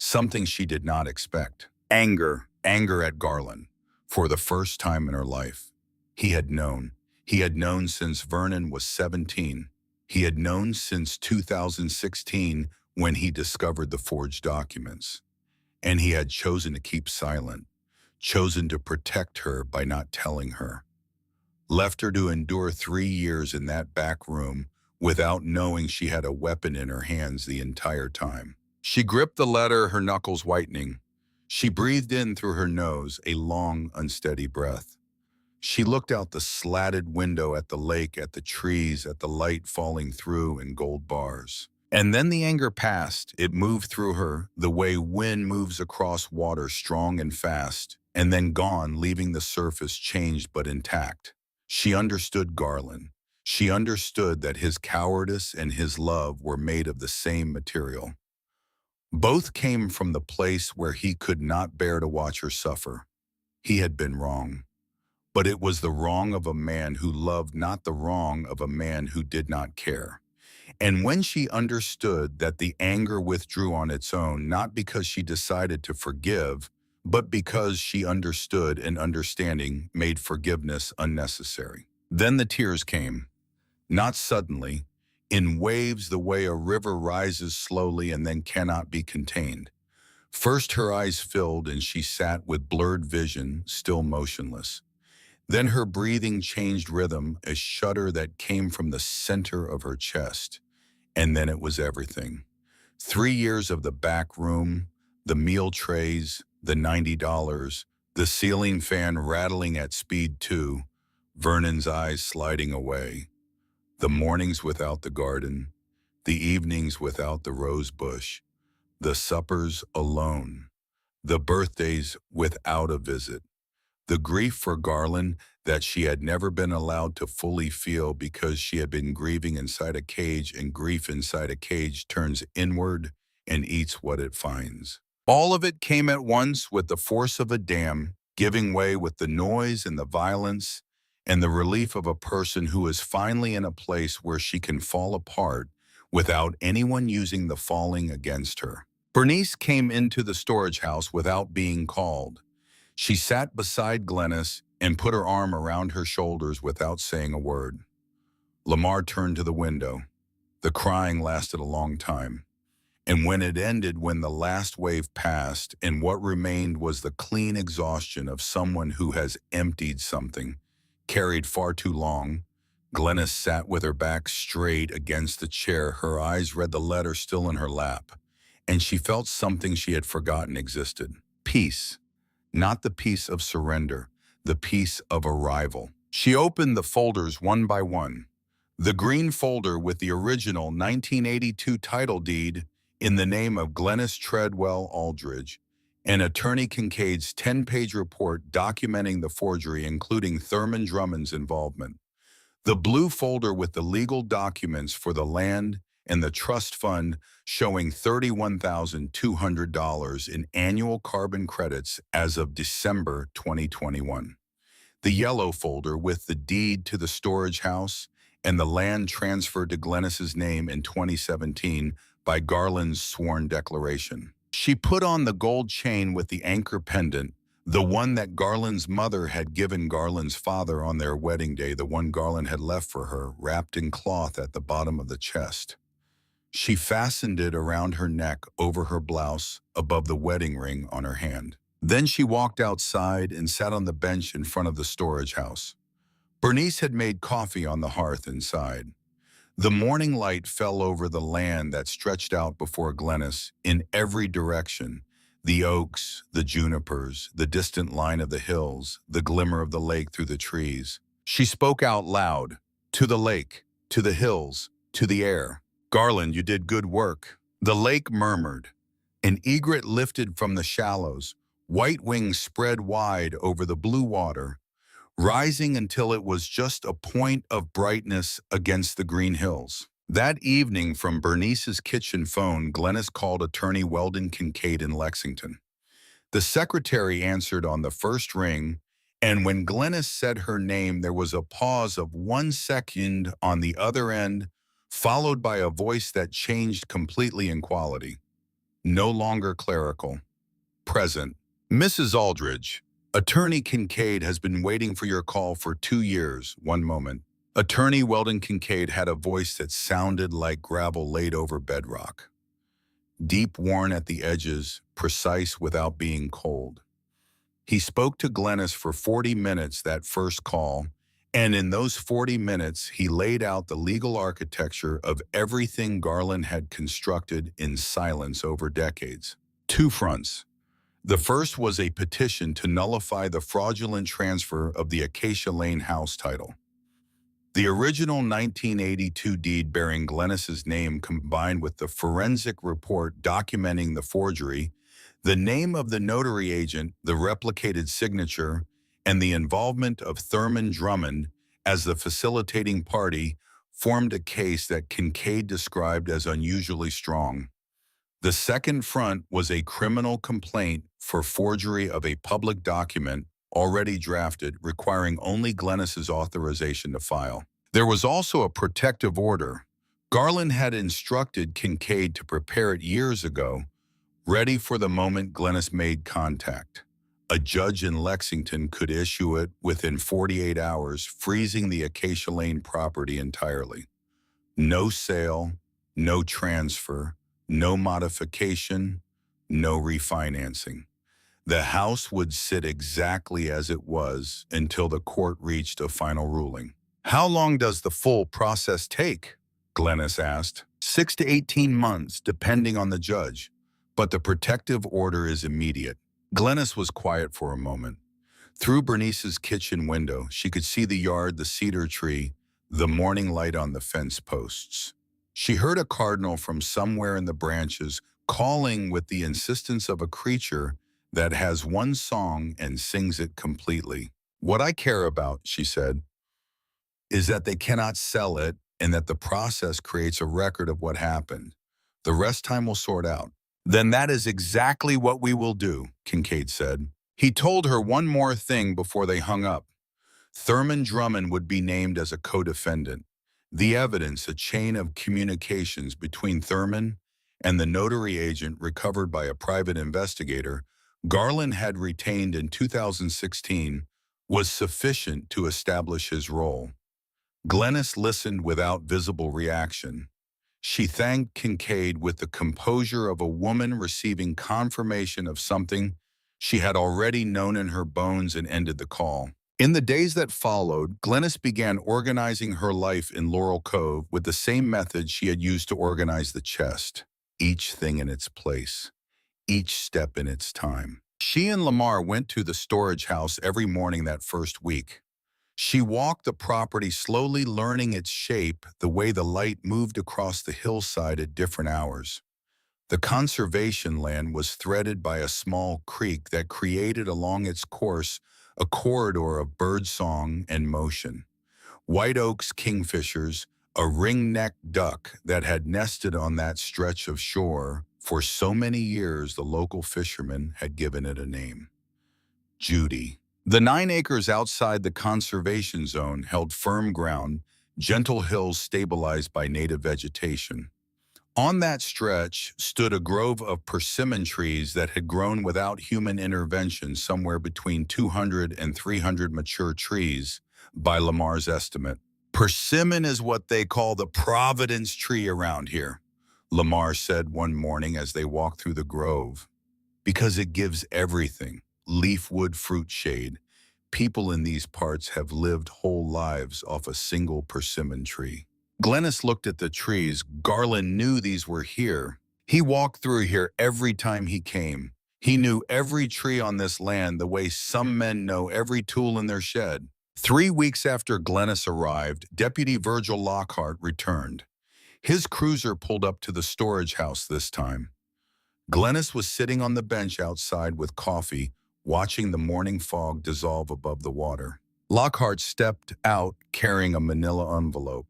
Something she did not expect. Anger at Garland. For the first time in her life. He had known. He had known since Vernon was 17. He had known since 2016 when he discovered the forged documents. And he had chosen to keep silent, chosen to protect her by not telling her. Left her to endure 3 years in that back room without knowing she had a weapon in her hands the entire time. She gripped the letter, her knuckles whitening. She breathed in through her nose, a long, unsteady breath. She looked out the slatted window at the lake, at the trees, at the light falling through in gold bars. And then the anger passed. It moved through her, the way wind moves across water, strong and fast, and then gone, leaving the surface changed but intact. She understood Garland. She understood that his cowardice and his love were made of the same material. Both came from the place where he could not bear to watch her suffer. He had been wrong. But it was the wrong of a man who loved, not the wrong of a man who did not care. And when she understood that, the anger withdrew on its own, not because she decided to forgive, but because she understood, and understanding made forgiveness unnecessary. Then the tears came. Not suddenly, in waves, the way a river rises slowly and then cannot be contained. First her eyes filled and she sat with blurred vision, still motionless. Then her breathing changed rhythm, a shudder that came from the center of her chest. And then it was everything. 3 years of the back room, the meal trays, the $90, the ceiling fan rattling at speed 2, Vernon's eyes sliding away. The mornings without the garden, the evenings without the rose bush, the suppers alone, the birthdays without a visit, the grief for Garland that she had never been allowed to fully feel because she had been grieving inside a cage, and grief inside a cage turns inward and eats what it finds. All of it came at once with the force of a dam, giving way with the noise and the violence and the relief of a person who is finally in a place where she can fall apart without anyone using the falling against her. Bernice came into the storage house without being called. She sat beside Glennis and put her arm around her shoulders without saying a word. Lamar turned to the window. The crying lasted a long time. And when it ended, when the last wave passed, and what remained was the clean exhaustion of someone who has emptied something, carried far too long, Glennis sat with her back straight against the chair. Her eyes read the letter still in her lap, and she felt something she had forgotten existed. Peace. Not the peace of surrender, the peace of arrival. She opened the folders one by one. The green folder with the original 1982 title deed in the name of Glennis Treadwell Aldridge, and Attorney Kincaid's 10-page report documenting the forgery, including Thurman Drummond's involvement. The blue folder with the legal documents for the land and the trust fund showing $31,200 in annual carbon credits as of December 2021. The yellow folder with the deed to the storage house and the land transferred to Glennis's name in 2017 by Garland's sworn declaration. She put on the gold chain with the anchor pendant, the one that Garland's mother had given Garland's father on their wedding day, the one Garland had left for her, wrapped in cloth at the bottom of the chest. She fastened it around her neck over her blouse above the wedding ring on her hand. Then she walked outside and sat on the bench in front of the storage house. Bernice had made coffee on the hearth inside. The morning light fell over the land that stretched out before Glennis in every direction. The oaks, the junipers, the distant line of the hills, the glimmer of the lake through the trees. She spoke out loud, to the lake, to the hills, to the air. "Garland, you did good work." The lake murmured. An egret lifted from the shallows, white wings spread wide over the blue water, rising until it was just a point of brightness against the green hills. That evening, from Bernice's kitchen phone, Glennis called attorney Weldon Kincaid in Lexington. The secretary answered on the first ring, and when Glennis said her name, there was a pause of 1 second on the other end, followed by a voice that changed completely in quality. No longer clerical. Present. "Mrs. Aldridge, Attorney Kincaid has been waiting for your call for 2 years. One moment." Attorney Weldon Kincaid had a voice that sounded like gravel laid over bedrock. Deep, worn at the edges, precise without being cold. He spoke to Glennis for 40 minutes that first call, and in those 40 minutes, he laid out the legal architecture of everything Garland had constructed in silence over decades. 2 fronts. The first was a petition to nullify the fraudulent transfer of the Acacia Lane house title. The original 1982 deed bearing Glennis's name, combined with the forensic report documenting the forgery, the name of the notary agent, the replicated signature, and the involvement of Thurman Drummond as the facilitating party, formed a case that Kincaid described as unusually strong. The second front was a criminal complaint for forgery of a public document already drafted, requiring only Glennis's authorization to file. There was also a protective order. Garland had instructed Kincaid to prepare it years ago, ready for the moment Glennis made contact. A judge in Lexington could issue it within 48 hours, freezing the Acacia Lane property entirely. No sale, no transfer, no modification, no refinancing. The house would sit exactly as it was until the court reached a final ruling. "How long does the full process take?" Glennis asked. 6 to 18 months, depending on the judge, but the protective order is immediate. Glennis was quiet for a moment. Through Bernice's kitchen window, she could see the yard, the cedar tree, the morning light on the fence posts. She heard a cardinal from somewhere in the branches calling with the insistence of a creature that has one song and sings it completely. What I care about, she said, is that they cannot sell it and that the process creates a record of what happened. The rest time will sort out. Then that is exactly what we will do, Kincaid said. He told her one more thing before they hung up. Thurman Drummond would be named as a co-defendant. The evidence, a chain of communications between Thurman and the notary agent recovered by a private investigator Garland had retained in 2016, was sufficient to establish his role. Glennis listened without visible reaction. She thanked Kincaid with the composure of a woman receiving confirmation of something she had already known in her bones and ended the call. In the days that followed, Glennis began organizing her life in Laurel Cove with the same method she had used to organize the chest. Each thing in its place, each step in its time. She and Lamar went to the storage house every morning that first week. She walked the property slowly, learning its shape, the way the light moved across the hillside at different hours. The conservation land was threaded by a small creek that created along its course a corridor of birdsong and motion. White oaks kingfishers, a ring-necked duck that had nested on that stretch of shore for so many years the local fishermen had given it a name. Judy. The 9 acres outside the conservation zone held firm ground, gentle hills stabilized by native vegetation. On that stretch stood a grove of persimmon trees that had grown without human intervention, somewhere between 200 and 300 mature trees, by Lamar's estimate. Persimmon is what they call the Providence tree around here, Lamar said one morning as they walked through the grove, because it gives everything, leaf, wood, fruit, shade. People in these parts have lived whole lives off a single persimmon tree. Glennis looked at the trees. Garland knew these were here. He walked through here every time he came. He knew every tree on this land the way some men know every tool in their shed. 3 weeks after Glennis arrived, Deputy Virgil Lockhart returned. His cruiser pulled up to the storage house this time. Glennis was sitting on the bench outside with coffee, watching the morning fog dissolve above the water. Lockhart stepped out carrying a manila envelope.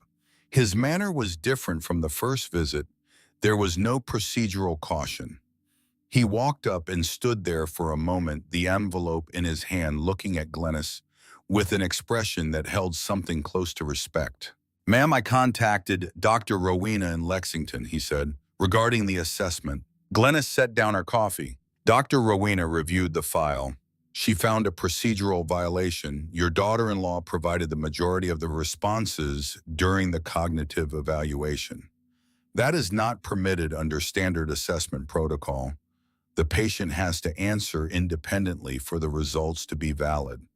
His manner was different from the first visit. There was no procedural caution. He walked up and stood there for a moment, the envelope in his hand, looking at Glennis with an expression that held something close to respect. "Ma'am, I contacted Dr. Rowena in Lexington," he said, "regarding the assessment." Glennis set down her coffee. Dr. Rowena reviewed the file. She found a procedural violation. Your daughter-in-law provided the majority of the responses during the cognitive evaluation. That is not permitted under standard assessment protocol. The patient has to answer independently for the results to be valid.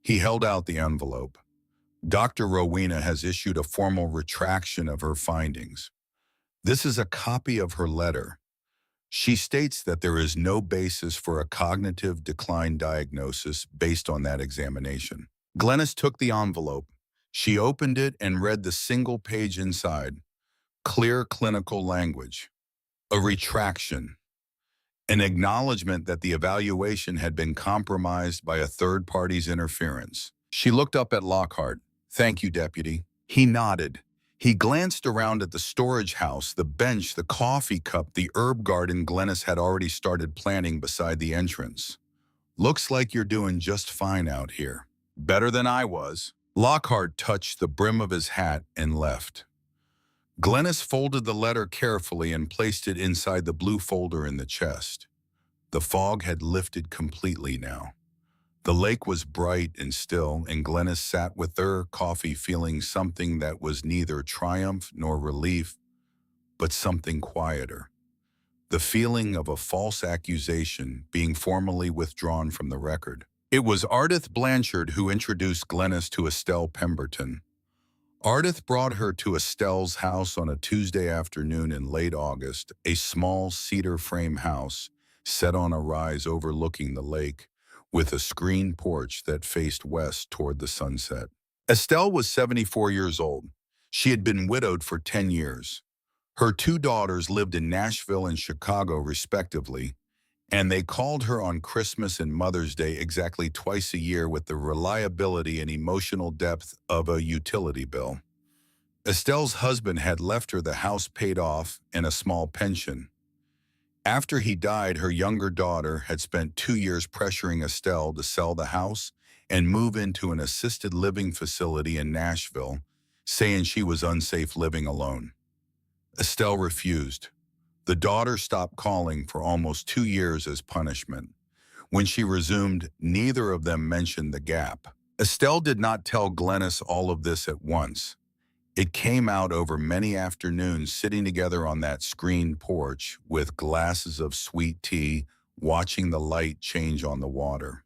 He held out the envelope. Dr. Rowena has issued a formal retraction of her findings. This is a copy of her letter. She states that there is no basis for a cognitive decline diagnosis based on that examination. Glennis took the envelope. She opened it and read the single page inside. Clear clinical language. A retraction. An acknowledgement that the evaluation had been compromised by a third party's interference. She looked up at Lockhart. "Thank you, Deputy." He nodded. He glanced around at the storage house, the bench, the coffee cup, the herb garden Glennis had already started planting beside the entrance. "Looks like you're doing just fine out here. Better than I was." Lockhart touched the brim of his hat and left. Glennis folded the letter carefully and placed it inside the blue folder in the chest. The fog had lifted completely now. The lake was bright and still, and Glennis sat with her coffee feeling something that was neither triumph nor relief, but something quieter. The feeling of a false accusation being formally withdrawn from the record. It was Ardith Blanchard who introduced Glennis to Estelle Pemberton. Ardith brought her to Estelle's house on a Tuesday afternoon in late August, a small cedar frame house set on a rise overlooking the lake, with a screened porch that faced west toward the sunset. Estelle was 74 years old. She had been widowed for 10 years. Her 2 daughters lived in Nashville and Chicago, respectively, And they called her on Christmas and Mother's Day exactly twice a year with the reliability and emotional depth of a utility bill. Estelle's husband had left her the house paid off and a small pension. After he died, her younger daughter had spent 2 years pressuring Estelle to sell the house and move into an assisted living facility in Nashville, saying she was unsafe living alone. Estelle refused. The daughter stopped calling for almost 2 years as punishment. When she resumed, neither of them mentioned the gap. Estelle did not tell Glennis all of this at once. It came out over many afternoons sitting together on that screened porch with glasses of sweet tea, watching the light change on the water.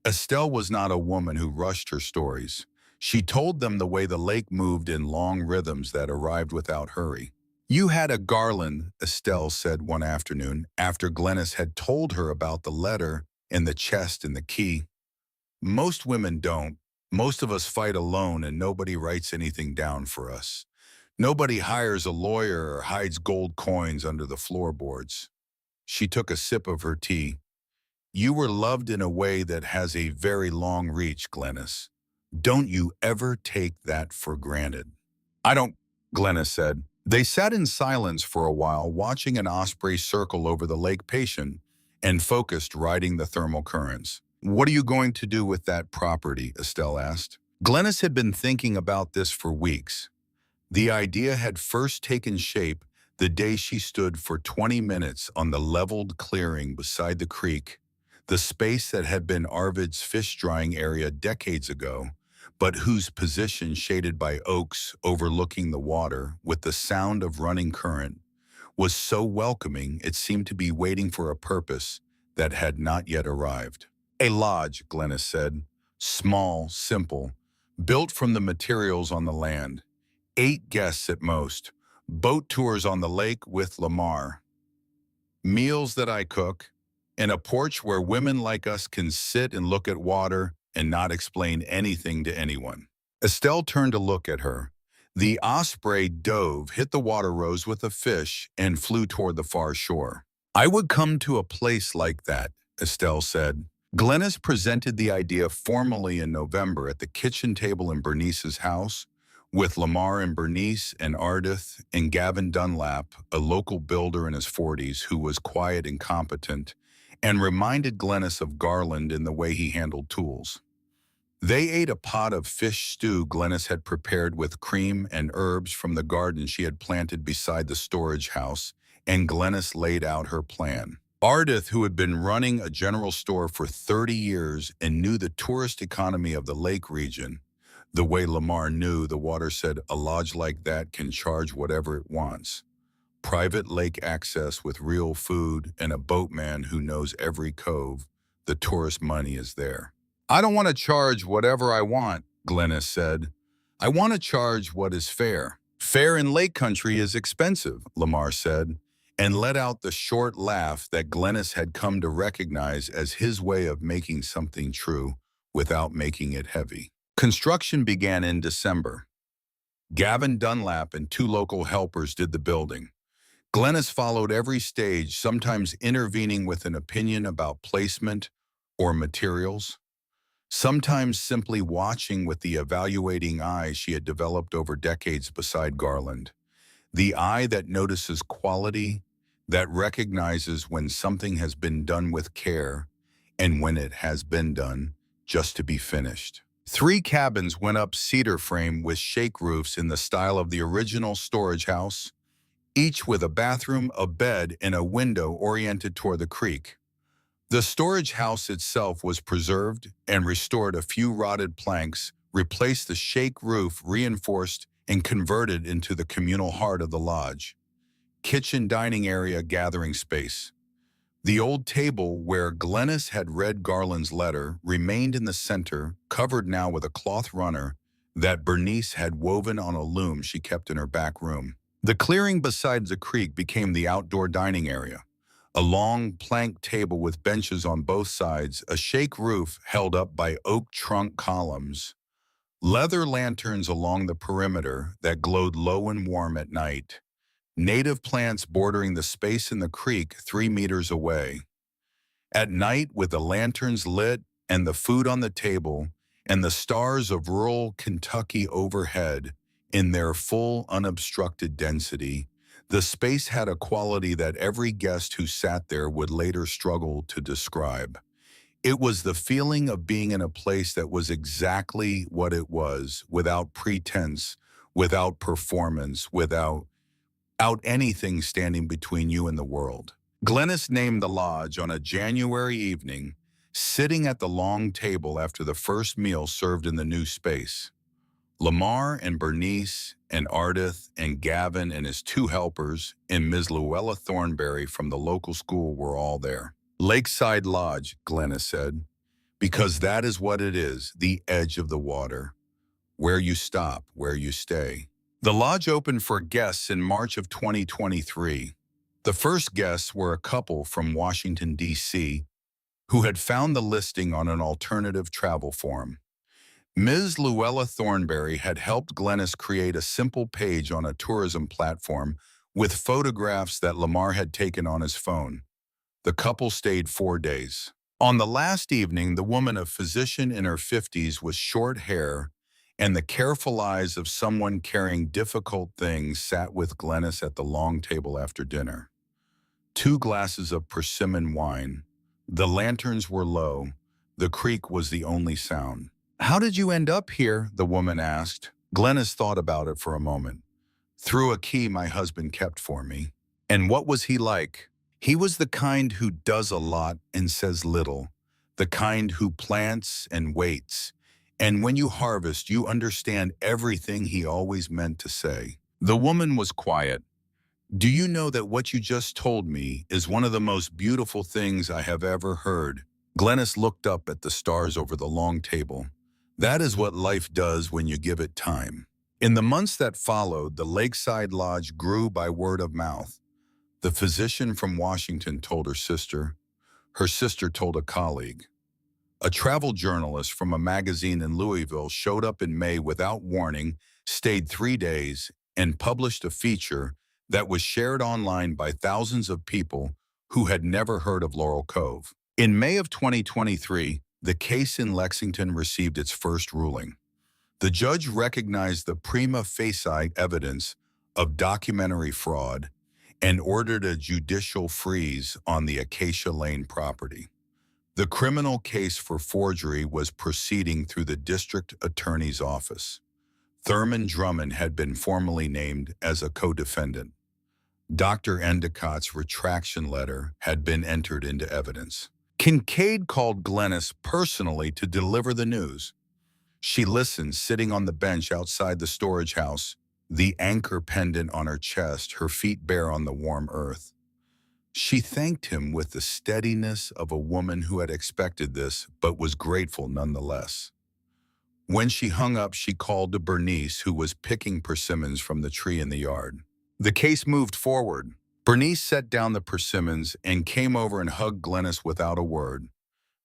Estelle was not a woman who rushed her stories. She told them the way the lake moved in long rhythms that arrived without hurry. "You had a garland," Estelle said one afternoon, after Glennis had told her about the letter and the chest and the key. "Most women don't. Most of us fight alone and nobody writes anything down for us. Nobody hires a lawyer or hides gold coins under the floorboards." She took a sip of her tea. "You were loved in a way that has a very long reach, Glennis. Don't you ever take that for granted." "I don't," Glennis said. They sat in silence for a while, watching an osprey circle over the lake patient and focused, riding the thermal currents. "What are you going to do with that property?" Estelle asked. Glennis had been thinking about this for weeks. The idea had first taken shape the day she stood for 20 minutes on the leveled clearing beside the creek, the space that had been Arvid's fish drying area decades ago, but whose position shaded by oaks overlooking the water with the sound of running current was so welcoming it seemed to be waiting for a purpose that had not yet arrived. "A lodge," Glennis said. "Small, simple, built from the materials on the land. 8 guests at most. Boat tours on the lake with Lamar. Meals that I cook. And a porch where women like us can sit and look at water and not explain anything to anyone." Estelle turned to look at her. The osprey dove, hit the water rose with a fish, and flew toward the far shore. "I would come to a place like that," Estelle said. Glennis presented the idea formally in November at the kitchen table in Bernice's house, with Lamar and Bernice and Ardith and Gavin Dunlap, a local builder in his 40s who was quiet and competent, and reminded Glennis of Garland in the way he handled tools. They ate a pot of fish stew Glennis had prepared with cream and herbs from the garden she had planted beside the storage house, and Glennis laid out her plan. Ardith, who had been running a general store for 30 years and knew the tourist economy of the lake region, the way Lamar knew, the water said a lodge like that can charge whatever it wants. Private lake access with real food and a boatman who knows every cove, the tourist money is there. "I don't want to charge whatever I want," Glennis said. "I want to charge what is fair." "Fair in lake country is expensive," Lamar said, and let out the short laugh that Glennis had come to recognize as his way of making something true without making it heavy. Construction began in December. Gavin Dunlap and 2 local helpers did the building. Glennis followed every stage, sometimes intervening with an opinion about placement or materials, sometimes simply watching with the evaluating eye she had developed over decades beside Garland. The eye that notices quality, that recognizes when something has been done with care and when it has been done just to be finished. 3 cabins went up cedar frame with shake roofs in the style of the original storage house, each with a bathroom, a bed, and a window oriented toward the creek. The storage house itself was preserved and restored. A few rotted planks replaced the shake roof, reinforced and converted into the communal heart of the lodge. Kitchen dining area gathering space. The old table where Glennis had read Garland's letter remained in the center, covered now with a cloth runner that Bernice had woven on a loom she kept in her back room. The clearing beside the creek became the outdoor dining area. A long plank table with benches on both sides, a shake roof held up by oak trunk columns, leather lanterns along the perimeter that glowed low and warm at night, native plants bordering the space in the creek 3 meters away. At night, with the lanterns lit and the food on the table and the stars of rural Kentucky overhead in their full unobstructed density, the space had a quality that every guest who sat there would later struggle to describe. It was the feeling of being in a place that was exactly what it was, without pretense, without performance, without anything standing between you and the world. Glennis named the lodge on a January evening, sitting at the long table after the first meal served in the new space. Lamar and Bernice and Ardith and Gavin and his two helpers and Ms. Luella Thornberry from the local school were all there. Lakeside Lodge, Glennis said, because that is what it is, the edge of the water, where you stop, where you stay. The lodge opened for guests in March of 2023. The first guests were a couple from Washington, D.C., who had found the listing on an alternative travel forum. Ms. Luella Thornberry had helped Glennis create a simple page on a tourism platform with photographs that Lamar had taken on his phone. The couple stayed 4 days. On the last evening, the woman, a physician in her 50s with short hair and the careful eyes of someone carrying difficult things, sat with Glennis at the long table after dinner. 2 glasses of persimmon wine. The lanterns were low. The creek was the only sound. "How did you end up here?" the woman asked. Glennis thought about it for a moment. "Through a key my husband kept for me." "And what was he like?" "He was the kind who does a lot and says little, the kind who plants and waits. And when you harvest, you understand everything he always meant to say." The woman was quiet. "Do you know that what you just told me is one of the most beautiful things I have ever heard?" Glennis looked up at the stars over the long table. "That is what life does when you give it time." In the months that followed, the Lakeside Lodge grew by word of mouth. The physician from Washington told her sister told a colleague. A travel journalist from a magazine in Louisville showed up in May without warning, stayed 3 days, and published a feature that was shared online by thousands of people who had never heard of Laurel Cove. In May of 2023, the case in Lexington received its first ruling. The judge recognized the prima facie evidence of documentary fraud and ordered a judicial freeze on the Acacia Lane property. The criminal case for forgery was proceeding through the district attorney's office. Thurman Drummond had been formally named as a co-defendant. Dr. Endicott's retraction letter had been entered into evidence. Kincaid called Glennis personally to deliver the news. She listened, sitting on the bench outside the storage house, the anchor pendant on her chest, her feet bare on the warm earth. She thanked him with the steadiness of a woman who had expected this, but was grateful nonetheless. When she hung up, she called to Bernice, who was picking persimmons from the tree in the yard. The case moved forward. Bernice set down the persimmons and came over and hugged Glennis without a word.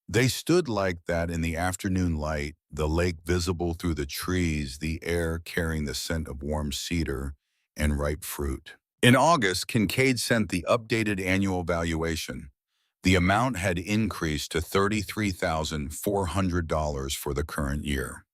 They stood like that in the afternoon light, the lake visible through the trees, the air carrying the scent of warm cedar and ripe fruit. In August, Kincaid sent the updated annual valuation. The amount had increased to $33,400 for the current year.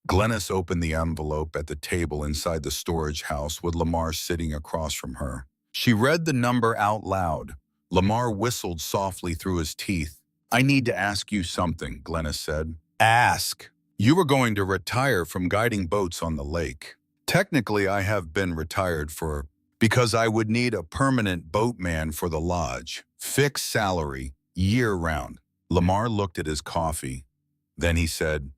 Glennis opened the envelope at the table inside the storage house with Lamar sitting across from her. She read the number out loud. Lamar whistled softly through his teeth. "I need to ask you something," Glennis said. "Ask." "You were going to retire from guiding boats on the lake." "Technically, I have been retired because I would need a permanent boatman for the lodge. Fixed salary, year-round." Lamar looked at his coffee. Then he said,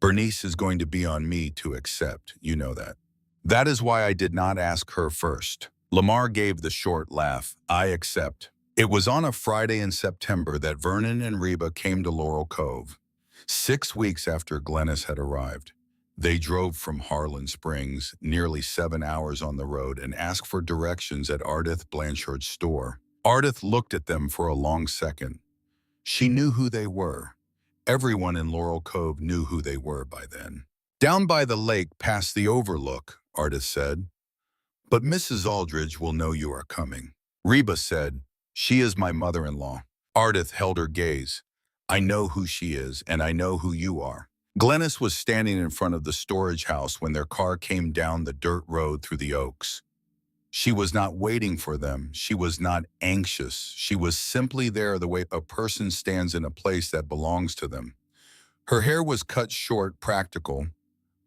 "Bernice is going to be on me to accept, you know that. That is why I did not ask her first." Lamar gave the short laugh. "I accept." It was on a Friday in September that Vernon and Reba came to Laurel Cove. 6 weeks after Glennis had arrived. They drove from Harlan Springs, nearly 7 hours on the road, and asked for directions at Ardith Blanchard's store. Ardith looked at them for a long second. She knew who they were. Everyone in Laurel Cove knew who they were by then. "Down by the lake past the overlook," Ardith said. "But Mrs. Aldridge will know you are coming." Reba said, "She is my mother-in-law." Ardith held her gaze. I know who she is, and I know who you are. Glennis was standing in front of the storage house when their car came down the dirt road through the oaks. She was not waiting for them. She was not anxious. She was simply there the way a person stands in a place that belongs to them. Her hair was cut short, practical.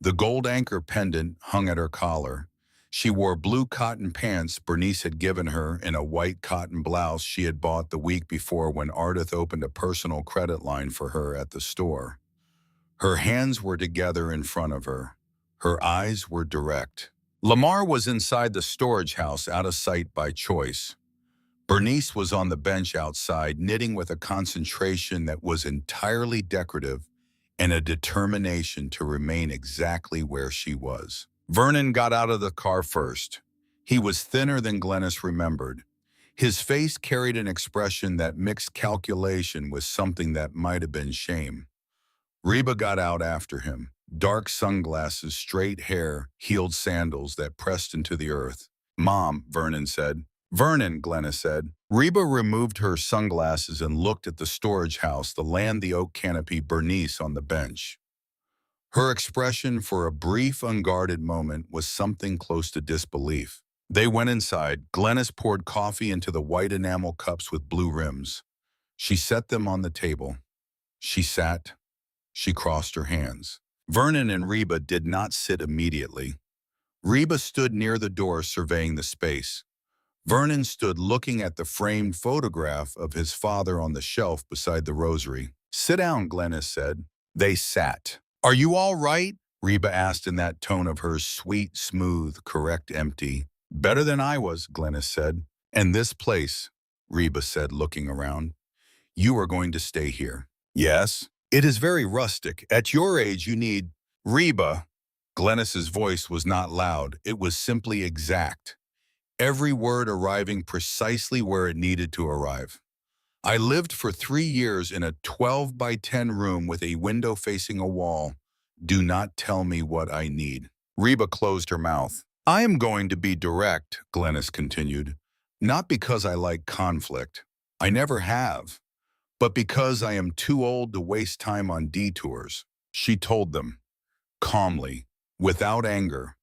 The gold anchor pendant hung at her collar. She wore blue cotton pants Bernice had given her and a white cotton blouse she had bought the week before when Ardith opened a personal credit line for her at the store. Her hands were together in front of her. Her eyes were direct. Lamar was inside the storage house, out of sight by choice. Bernice was on the bench outside, knitting with a concentration that was entirely decorative and a determination to remain exactly where she was. Vernon got out of the car first. He was thinner than Glennis remembered. His face carried an expression that mixed calculation with something that might have been shame. Reba got out after him. Dark sunglasses, straight hair, heeled sandals that pressed into the earth. Mom, Vernon said. Vernon, Glennis said. Reba removed her sunglasses and looked at the storage house, the land, the oak canopy, Bernice on the bench. Her expression for a brief, unguarded moment was something close to disbelief. They went inside. Glennis poured coffee into the white enamel cups with blue rims. She set them on the table. She sat. She crossed her hands. Vernon and Reba did not sit immediately. Reba stood near the door surveying the space. Vernon stood looking at the framed photograph of his father on the shelf beside the rosary. Sit down, Glennis said. They sat. Are you all right? Reba asked in that tone of hers, sweet, smooth, correct, empty. Better than I was, Glennis said. And this place, Reba said, looking around. You are going to stay here. Yes. It is very rustic. At your age, you need... Reba. Glennis's voice was not loud. It was simply exact. Every word arriving precisely where it needed to arrive. I lived for 3 years in a 12 by 10 room with a window facing a wall. Do not tell me what I need. Reba closed her mouth. I am going to be direct, Glennis continued. Not because I like conflict. I never have. But because I am too old to waste time on detours. She told them, calmly, without anger,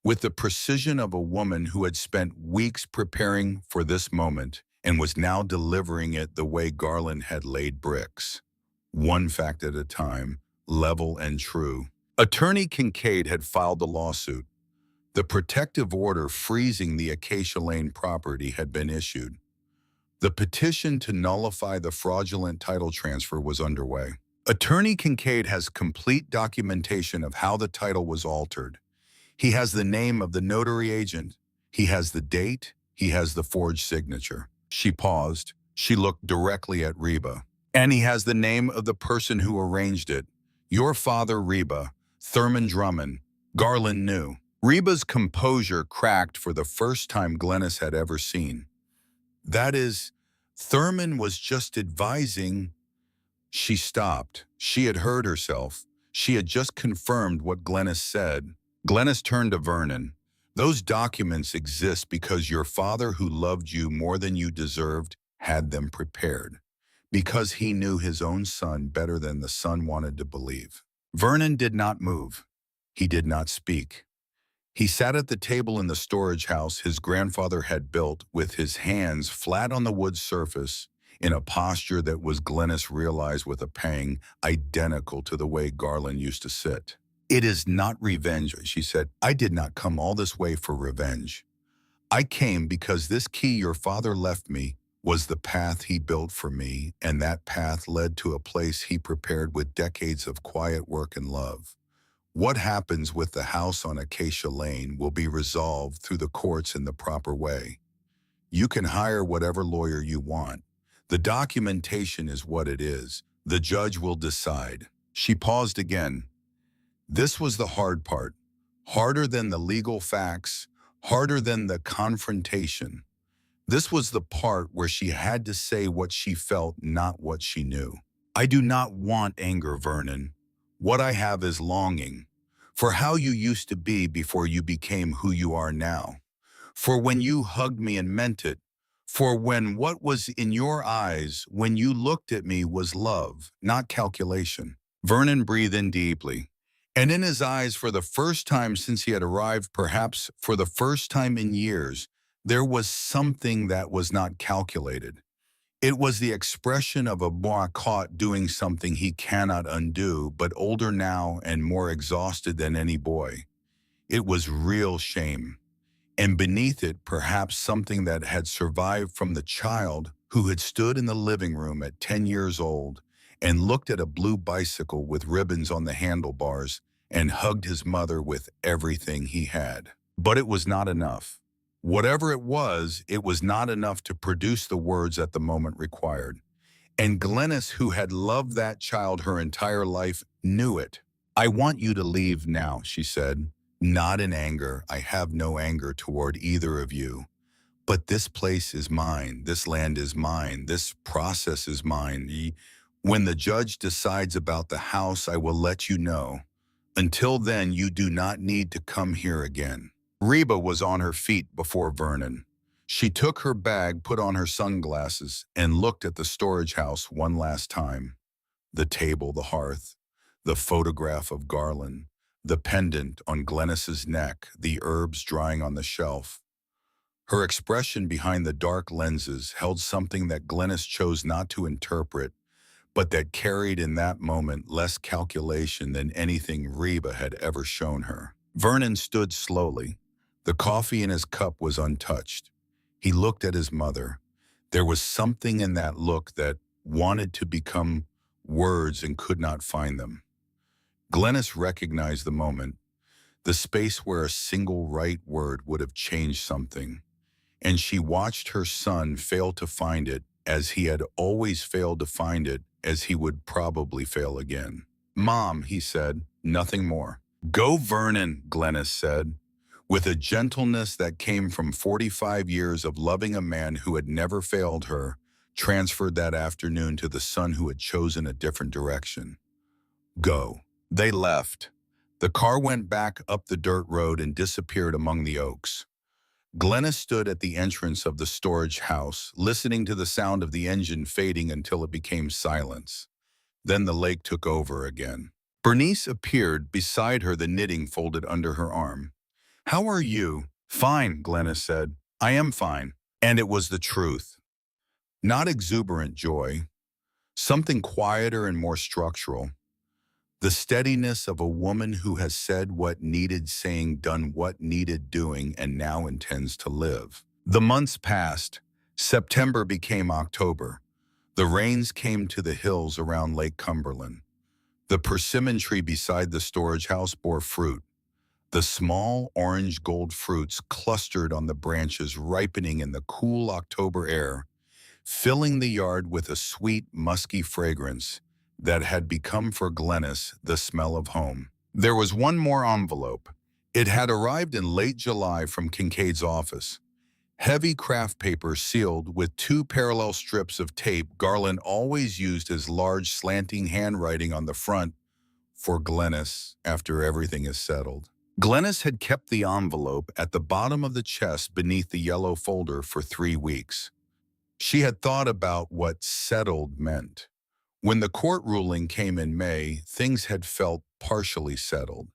with the precision of a woman who had spent weeks preparing for this moment and was now delivering it the way Garland had laid bricks. One fact at a time, level and true. Attorney Kincaid had filed the lawsuit. The protective order freezing the Acacia Lane property had been issued. The petition to nullify the fraudulent title transfer was underway. Attorney Kincaid has complete documentation of how the title was altered. He has the name of the notary agent. He has the date. He has the forged signature. She paused. She looked directly at Reba. And he has the name of the person who arranged it. Your father, Reba. Thurman Drummond. Garland knew. Reba's composure cracked for the first time Glennis had ever seen. That is, Thurman was just advising. She stopped. She had heard herself. She had just confirmed what Glennis said. Glennis turned to Vernon. Those documents exist because your father, who loved you more than you deserved, had them prepared. Because he knew his own son better than the son wanted to believe. Vernon did not move. He did not speak. He sat at the table in the storage house his grandfather had built with his hands flat on the wood surface in a posture that was, Glennis realized with a pang, identical to the way Garland used to sit. It is not revenge, she said. I did not come all this way for revenge. I came because this key your father left me was the path he built for me, and that path led to a place he prepared with decades of quiet work and love. What happens with the house on Acacia Lane will be resolved through the courts in the proper way. You can hire whatever lawyer you want. The documentation is what it is. The judge will decide. She paused again. This was the hard part. Harder than the legal facts, harder than the confrontation. This was the part where she had to say what she felt, not what she knew. I do not want anger, Vernon. What I have is longing for how you used to be before you became who you are now. For when you hugged me and meant it, For when what was in your eyes when you looked at me was love, not calculation. Vernon breathed in deeply. And in his eyes, for the first time since he had arrived, perhaps for the first time in years, there was something that was not calculated. It was the expression of a boy caught doing something he cannot undo, but older now and more exhausted than any boy. It was real shame. And beneath it, perhaps something that had survived from the child who had stood in the living room at 10 years old and looked at a blue bicycle with ribbons on the handlebars and hugged his mother with everything he had. But it was not enough. Whatever it was not enough to produce the words that the moment required. And Glennis, who had loved that child her entire life, knew it. I want you to leave now, she said. Not in anger. I have no anger toward either of you. But this place is mine. This land is mine. This process is mine. When the judge decides about the house, I will let you know. Until then, you do not need to come here again. Reba was on her feet before Vernon. She took her bag, put on her sunglasses, and looked at the storage house one last time. The table, the hearth, the photograph of Garland, the pendant on Glennis's neck, the herbs drying on the shelf. Her expression behind the dark lenses held something that Glennis chose not to interpret, but that carried in that moment less calculation than anything Reba had ever shown her. Vernon stood slowly. The coffee in his cup was untouched. He looked at his mother. There was something in that look that wanted to become words and could not find them. Glennis recognized the moment, the space where a single right word would have changed something, and she watched her son fail to find it as he had always failed to find it, as he would probably fail again. Mom, he said, nothing more. Go, Vernon, Glennis said, with a gentleness that came from 45 years of loving a man who had never failed her, transferred that afternoon to the son who had chosen a different direction. Go. They left. The car went back up the dirt road and disappeared among the oaks. Glennis stood at the entrance of the storage house, listening to the sound of the engine fading until it became silence. Then the lake took over again. Bernice appeared beside her, the knitting folded under her arm. How are you? Fine, Glennis said. I am fine. And it was the truth. Not exuberant joy. Something quieter and more structural. The steadiness of a woman who has said what needed saying, done what needed doing, and now intends to live. The months passed. September became October. The rains came to the hills around Lake Cumberland. The persimmon tree beside the storage house bore fruit. The small orange gold fruits clustered on the branches, ripening in the cool October air, filling the yard with a sweet, musky fragrance that had become for Glennis the smell of home. There was one more envelope. It had arrived in late July from Kincaid's office. Heavy craft paper sealed with 2 parallel strips of tape Garland always used his large slanting handwriting on the front for Glennis after everything is settled. Glennis had kept the envelope at the bottom of the chest beneath the yellow folder for 3 weeks. She had thought about what settled meant. When the court ruling came in May, things had felt partially settled.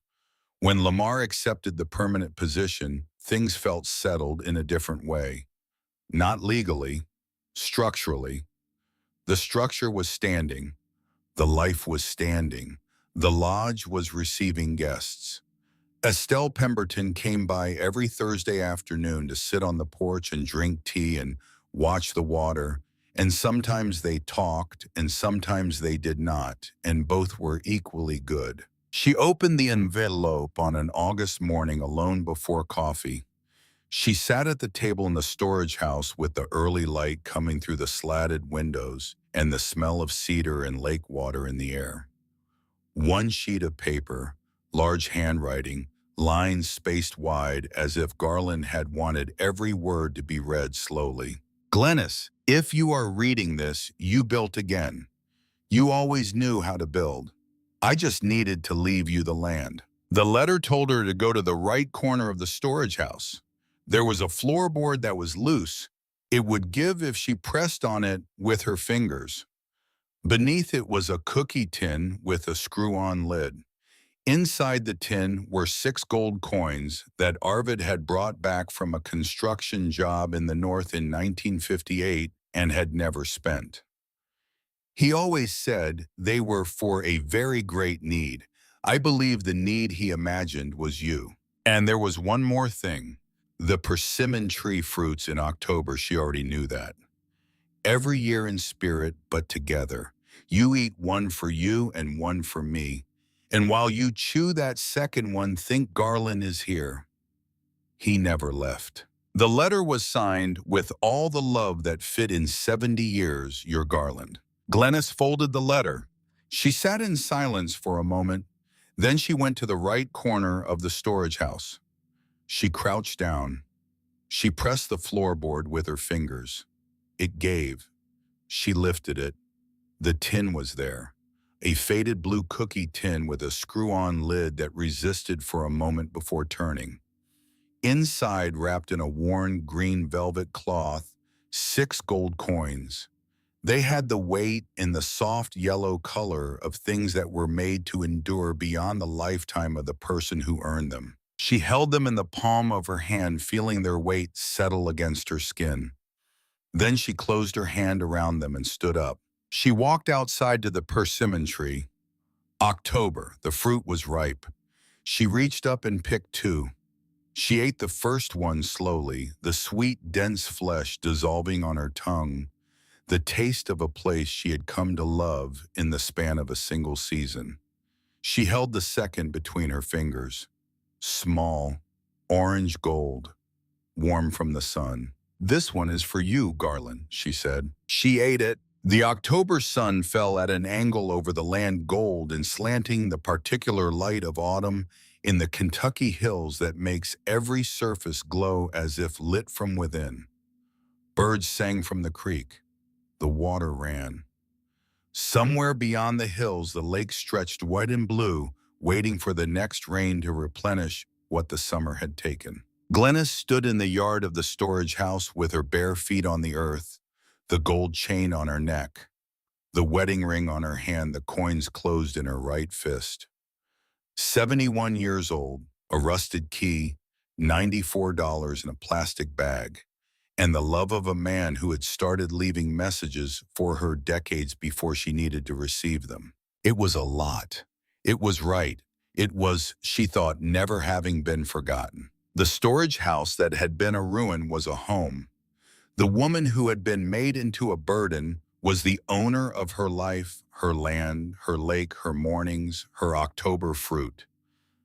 When Lamar accepted the permanent position, things felt settled in a different way. Not legally, structurally. The structure was standing. The life was standing. The lodge was receiving guests. Estelle Pemberton came by every Thursday afternoon to sit on the porch and drink tea and watch the water, and sometimes they talked and sometimes they did not, and both were equally good. She opened the envelope on an August morning alone before coffee. She sat at the table in the storage house with the early light coming through the slatted windows and the smell of cedar and lake water in the air. One sheet of paper, large handwriting, lines spaced wide as if Garland had wanted every word to be read slowly. Glennis, if you are reading this, you built again. You always knew how to build. I just needed to leave you the land. The letter told her to go to the right corner of the storage house. There was a floorboard that was loose, It would give if she pressed on it with her fingers. Beneath it was a cookie tin with a screw-on lid. Inside the tin were 6 gold coins that Arvid had brought back from a construction job in the north in 1958 and had never spent. He always said they were for a very great need. I believe the need he imagined was you. And there was one more thing. The persimmon tree fruits in October, she already knew that. Every year in spirit, but together. You eat one for you and one for me. And while you chew that second one, think Garland is here. He never left. The letter was signed with all the love that fit in 70 years, your Garland. Glennis folded the letter. She sat in silence for a moment. Then she went to the right corner of the storage house. She crouched down. She pressed the floorboard with her fingers. It gave. She lifted it. The tin was there. A faded blue cookie tin with a screw-on lid that resisted for a moment before turning. Inside, wrapped in a worn green velvet cloth, 6 gold coins. They had the weight and the soft yellow color of things that were made to endure beyond the lifetime of the person who earned them. She held them in the palm of her hand, feeling their weight settle against her skin. Then she closed her hand around them and stood up. She walked outside to the persimmon tree. October, the fruit was ripe. She reached up and picked 2. She ate the first one slowly, the sweet, dense flesh dissolving on her tongue, the taste of a place she had come to love in the span of a single season. She held the second between her fingers. Small, orange gold, warm from the sun. This one is for you, Garland, she said. She ate it. The October sun fell at an angle over the land, gold and slanting the particular light of autumn in the Kentucky hills that makes every surface glow as if lit from within. Birds sang from the creek. The water ran. Somewhere beyond the hills, the lake stretched white and blue, waiting for the next rain to replenish what the summer had taken. Glennis stood in the yard of the storage house with her bare feet on the earth, the gold chain on her neck, the wedding ring on her hand, the coins closed in her right fist. 71 years old, a rusted key, $94 in a plastic bag, and the love of a man who had started leaving messages for her decades before she needed to receive them. It was a lot. It was right. It was, she thought, never having been forgotten. The storage house that had been a ruin was a home. The woman who had been made into a burden was the owner of her life, her land, her lake, her mornings, her October fruit.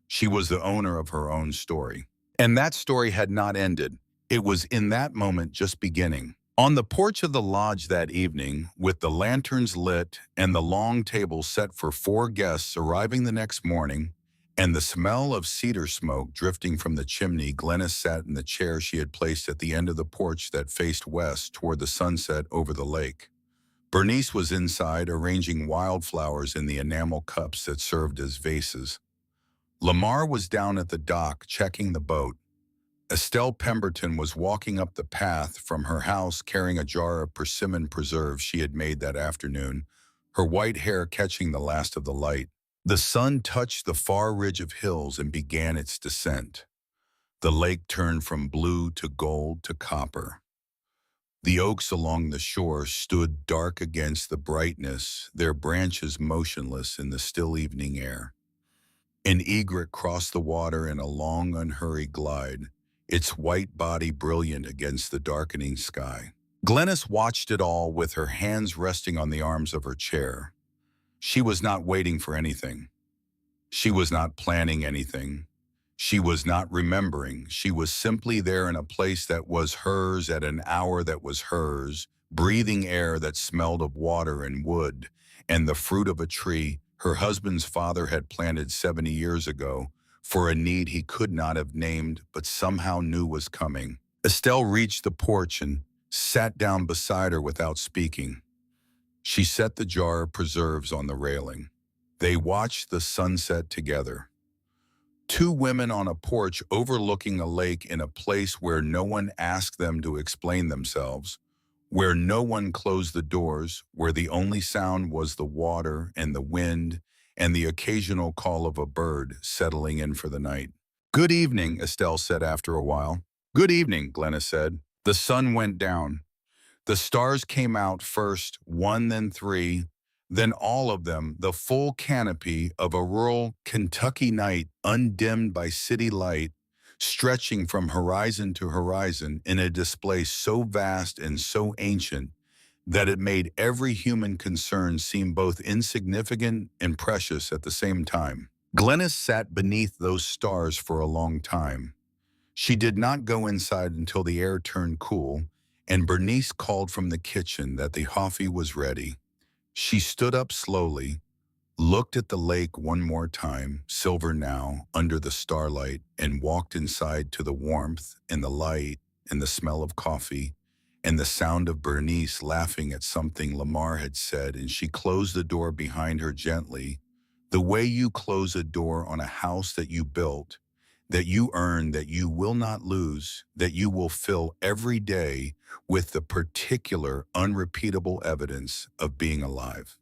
She was the owner of her own story. And that story had not ended. It was in that moment just beginning. On the porch of the lodge that evening, with the lanterns lit and the long table set for 4 guests arriving the next morning, and the smell of cedar smoke drifting from the chimney, Glennis sat in the chair she had placed at the end of the porch that faced west toward the sunset over the lake. Bernice was inside, arranging wildflowers in the enamel cups that served as vases. Lamar was down at the dock, checking the boat. Estelle Pemberton was walking up the path from her house carrying a jar of persimmon preserve she had made that afternoon, her white hair catching the last of the light. The sun touched the far ridge of hills and began its descent. The lake turned from blue to gold to copper. The oaks along the shore stood dark against the brightness, their branches motionless in the still evening air. An egret crossed the water in a long, unhurried glide, its white body brilliant against the darkening sky. Glennis watched it all with her hands resting on the arms of her chair. She was not waiting for anything. She was not planning anything. She was not remembering. She was simply there in a place that was hers at an hour that was hers, breathing air that smelled of water and wood, and the fruit of a tree her husband's father had planted 70 years ago for a need he could not have named but somehow knew was coming. Estelle reached the porch and sat down beside her without speaking. She set the jar of preserves on the railing. They watched the sunset together. Two women on a porch overlooking a lake in a place where no one asked them to explain themselves, where no one closed the doors, where the only sound was the water and the wind and the occasional call of a bird settling in for the night. Good evening, Estelle said after a while. Good evening, Glenna said. The sun went down. The stars came out first, one, then three, then all of them, the full canopy of a rural Kentucky night undimmed by city light, stretching from horizon to horizon in a display so vast and so ancient that it made every human concern seem both insignificant and precious at the same time. Glennis sat beneath those stars for a long time. She did not go inside until the air turned cool, and Bernice called from the kitchen that the coffee was ready. She stood up slowly, looked at the lake one more time, silver now, under the starlight, and walked inside to the warmth and the light and the smell of coffee and the sound of Bernice laughing at something Lamar had said, and she closed the door behind her gently, the way you close a door on a house that you built, that you earn, that you will not lose, that you will fill every day with the particular, unrepeatable evidence of being alive.